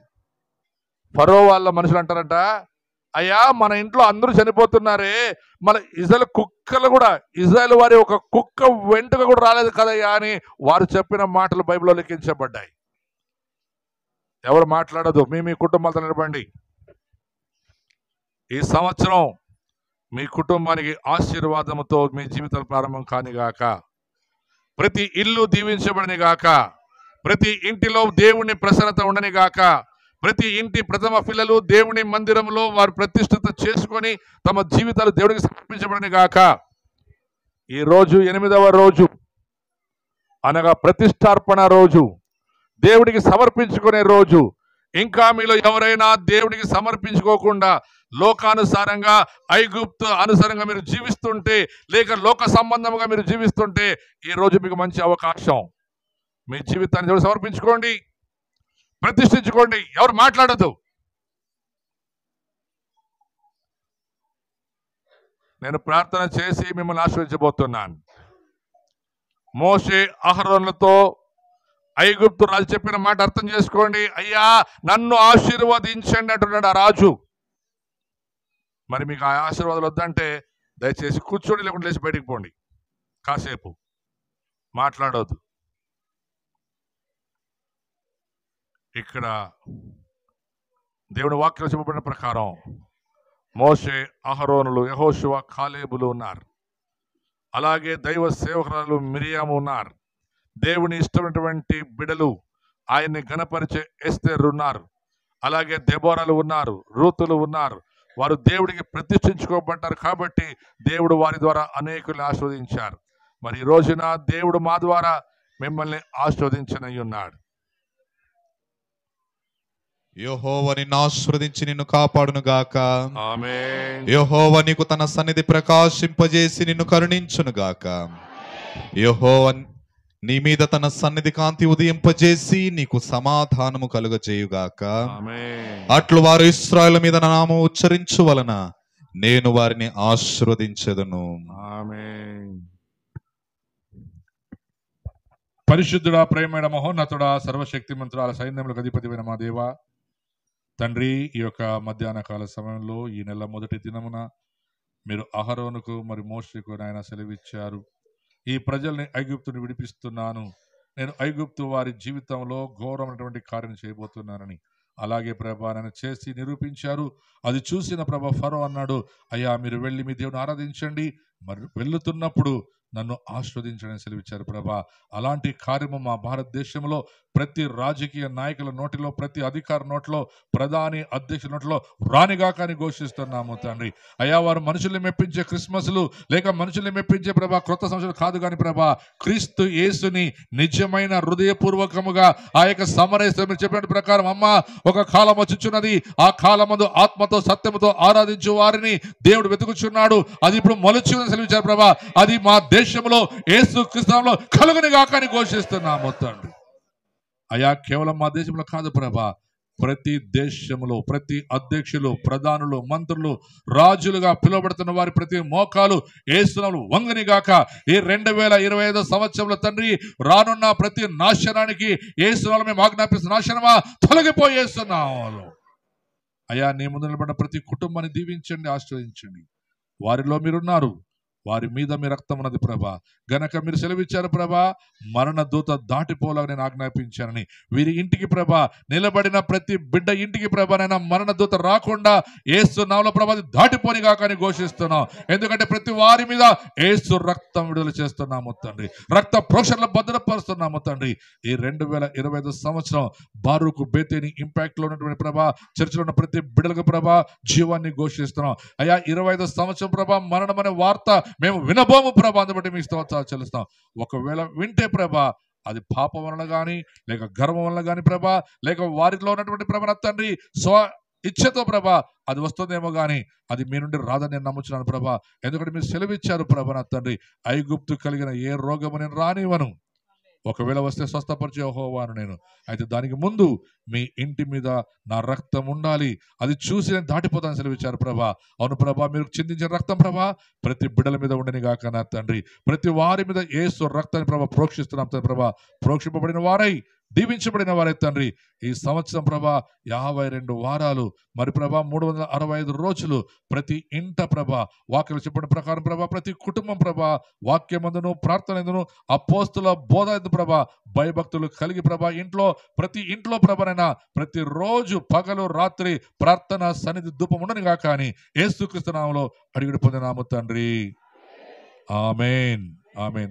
ఫరో వాళ్ళ మనుషులు అంటారంట, అయ్యా మన ఇంట్లో అందరూ చనిపోతున్నారే, మన ఇజ్రాయెల్ కుక్కలు కూడా, ఇజ్రాయెల్ వారి ఒక కుక్క వెంట్రుక కూడా రాలేదు కదయ్యా అని వారు చెప్పిన మాటలు బైబిల్లో లిఖించబడ్డాయి. ఎవరు మాట్లాడదు, మీ కుటుంబాలతో నిలబండి. ఈ సంవత్సరం మీ కుటుంబానికి ఆశీర్వాదంతో మీ జీవితాలు ప్రారంభం కానిగాక. ప్రతి ఇల్లు దీవించబడిని గాక. ప్రతి ఇంటిలో దేవుని ప్రసన్నత ఉండని గాక. ప్రతి ఇంటి ప్రథమ పిల్లలు దేవుని మందిరంలో వారు ప్రతిష్ఠిత చేసుకొని తమ జీవితాలు దేవుడికి సమర్పించబడిని గాక. ఈ రోజు 8వ రోజు అనగా ప్రతిష్టార్పణ రోజు, దేవుడికి సమర్పించుకునే రోజు. ఇంకా మీలో ఎవరైనా దేవుడికి సమర్పించుకోకుండా లోకానుసారంగా, ఐగుప్తు అనుసారంగా మీరు జీవిస్తుంటే, లేక లోక సంబంధంగా మీరు జీవిస్తుంటే, ఈ రోజు మీకు మంచి అవకాశం. మీ జీవితాన్ని దేవుడు సమర్పించుకోండి, ప్రతిష్ఠించుకోండి. ఎవరు మాట్లాడదు. నేను ప్రార్థన చేసి మిమ్మల్ని ఆశీర్వదించబోతున్నాను. మోషే అహరోనులతో ఐగుప్తు రాజు చెప్పిన మాట అర్థం చేసుకోండి. అయ్యా నన్ను ఆశీర్వదించండి అంటున్నాడు ఆ రాజు. మరి మీకు ఆ ఆశీర్వాదాలు వద్దంటే దయచేసి కూర్చోండి, లేకుండా లేచి బయటికి పోండి. కాసేపు మాట్లాడవద్దు. ఇక్కడ దేవుని వాక్యం చెప్పబడిన ప్రకారం మోషే, అహరోనులు, యెహోషువ, కాలేబులు ఉన్నారు. అలాగే దైవ సేవకురాలు మిరియాము ఉన్నారు. దేవుని ఇష్టమైనటువంటి బిడలు, ఆయన్ని గణపరిచే ఎస్తేరు ఉన్నారు. అలాగే దెబోరాలు ఉన్నారు, రూతులు ఉన్నారు. వారు దేవుడికి ప్రతిష్ఠించుకోబడ్డారు కాబట్టి దేవుడు వారి ద్వారా అనేకుల్ని ఆశీర్వదించారు. మరి ఈ రోజున దేవుడు మా ద్వారా మిమ్మల్ని ఆశీర్వదించనై ఉన్నాడు. యెహోవా నిన్ను ఆశీర్వదించి నిన్ను కాపాడును గాక. ఆమేన్. యెహోవా నీకు తన సన్నిధి ప్రకాశింపజేసి నిన్ను కరుణించును గాక. యెహోవా నీ మీద తన సన్నిధి కాంతి ఉదయింపజేసి నీకు సమాధానము కలుగజేయుగాక. ఆమేన్. అట్లు వారు ఇశ్రాయేలు మీద నా నామము ఉచ్చరించు వలన నేను వారిని ఆశీర్వదించెదను. ఆమేన్. పరిశుద్ధుడా, ప్రేమైన మహోన్నతుడా, సర్వశక్తిమంతురాల సైన్యములకు అధిపతివైన మా దేవా తండ్రి, ఈ యొక్క మధ్యాహ్న కాల సమయంలో ఈ నెల మొదటి దినమున మీరు అహరోనుకు మరి మోషేకు నాయన సెలవిచ్చారు. ఈ ప్రజల్ని ఐగుప్తుని విడిపిస్తున్నాను, నేను ఐగుప్తు వారి జీవితంలో ఘోరమైనటువంటి కార్యం చేయబోతున్నానని. అలాగే ప్రభా నన్ను చేసి నిరూపించారు. అది చూసిన ప్రభా ఫరో అన్నాడు, అయ్యా మీరు వెళ్ళి మీ దేవుని ఆరాధించండి, మరి వెళ్తున్నప్పుడు నన్ను ఆస్వాదించడానికి సెలవిచ్చారు ప్రభా. అలాంటి కార్యము మా భారతదేశంలో ప్రతి రాజకీయ నాయకుల నోటిలో, ప్రతి అధికారి నోట్లో, ప్రధాని అధ్యక్షుల నోట్లో రానిగా కానీ ఘోషిస్తున్నాము తండ్రి. అయ్యా వారు మనుషుల్ని మెప్పించే క్రిస్మస్లు లేక మనుషుల్ని మెప్పించే ప్రభా క్రొత్త సంవత్సరం కాదు కానీ ప్రభా, క్రీస్తు యేసుని నిజమైన హృదయపూర్వకముగా ఆ యొక్క సమరస్తం మీరు చెప్పిన ప్రకారం అమ్మ ఒక కాలం వచ్చుచున్నది, ఆ కాలమందు ఆత్మతో సత్యముతో ఆరాధించు వారిని దేవుడు వెతుకుచున్నాడు. అది ఇప్పుడు మొలచుందని సెలవిచ్చారు ప్రభా. అది మా దేశంలో యేసు క్రీస్తులో కలుగునిగా కానీ ఘోషిస్తున్నాము తండ్రి. అయ్యా కేవలం మా దేశంలో కాదు ప్రభా, ప్రతి దేశంలో ప్రతి అధ్యక్షులు, ప్రధానులు, మంత్రులు, రాజులుగా పిలువబడుతున్న వారి ప్రతి మోకాలు యేసునామములో వంగనిగాక. ఈ 2025 సంవత్సరంలో తండ్రి రానున్న ప్రతి నాశనానికి యేసునామములో మేము ఆజ్ఞాపిస్తున్న నాశనమా తొలగిపోయేస్తున్నాము. అయ్యా నీ ముందు నిలబడిన ప్రతి కుటుంబాన్ని దీవించండి, ఆశీర్వదించండి. వారిలో మీరున్నారు, వారి మీద మీ రక్తం ఉన్నది ప్రభా. గనక మీరు సెలవిచ్చారు ప్రభా, మరణ దూత దాటిపోలాగా నేను ఆజ్ఞాపించానని. వీరి ఇంటికి ప్రభా నిలబడిన ప్రతి బిడ్డ ఇంటికి ప్రభా నైనా మరణ దూత రాకుండా యేసు నామములో ప్రభా దాటిపోనిగా కానీ ఘోషిస్తున్నాం. ఎందుకంటే ప్రతి వారి మీద యేసు రక్తం విడుదల చేస్తున్నాము తండ్రి, రక్త ప్రోక్షణలు భద్రపరుస్తున్నాము తండ్రి. ఈ 2025 సంవత్సరం బారూకు బేతేని ఇంపాక్ట్ లో ఉన్నటువంటి ప్రభా చర్చలో ఉన్న ప్రతి బిడ్డలకు ప్రభా జీవాన్ని ఘోషిస్తున్నాం. అయ్యా 25 సంవత్సరం ప్రభా మరణం అనే వార్త మేము వినబోము ప్రభా, అందుబట్టి మీ స్తోత్రాలు చెల్లిస్తాం. ఒకవేళ వింటే ప్రభా అది పాపం వలన కానీ లేక గర్వం వలన కానీ ప్రభా, లేక వారిలో ఉన్నటువంటి ప్రభా తండ్రి స్వ ఇచ్ఛతో ప్రభా అది వస్తుందేమో కానీ అది మీ నుండి రాదని నేను నమ్ముచున్నాను ప్రభా. ఎందుకంటే మీరు సెలవిచ్చారు ప్రభా నా తండ్రి, ఐగుప్తు కలిగిన ఏ రోగము నేను రానివ్వను, ఒకవేళ వస్తే స్వస్థపరిచే యెహోవాను నేను. అయితే దానికి ముందు మీ ఇంటి మీద నా రక్తం ఉండాలి, అది చూసి నేను దాటిపోతాను సెలవిచ్చారు ప్రభా. అవును ప్రభా, మీరు చిందించిన రక్తం ప్రభా ప్రతి బిడ్డల మీద ఉండని గాక నా తండ్రి. ప్రతి వారి మీద యేసు రక్తాన్ని ప్రభా ప్రోక్షిస్తున్నాం ప్రభా. ప్రోక్షింపబడిన వారై దీవించబడిన వారే తండ్రి. ఈ సంవత్సరం ప్రభా 52 వారాలు మరి ప్రభా 365 రోజులు ప్రతి ఇంట ప్రభా వాక్యం చెప్పిన ప్రకారం ప్రభా ప్రతి కుటుంబం ప్రభా వాక్యమందును ప్రార్థనందును అపోస్తుల బోధ ప్రభా భయభక్తులు కలిగి ప్రభా ప్రతి ఇంట్లో ప్రభనైనా ప్రతిరోజు పగలు రాత్రి ప్రార్థన సన్నిధి ధూపం ఉండని గాక అని యేసుక్రీస్తు నామములో అడిగి పొందినాము తండ్రి. ఆమేన్. ఆమేన్.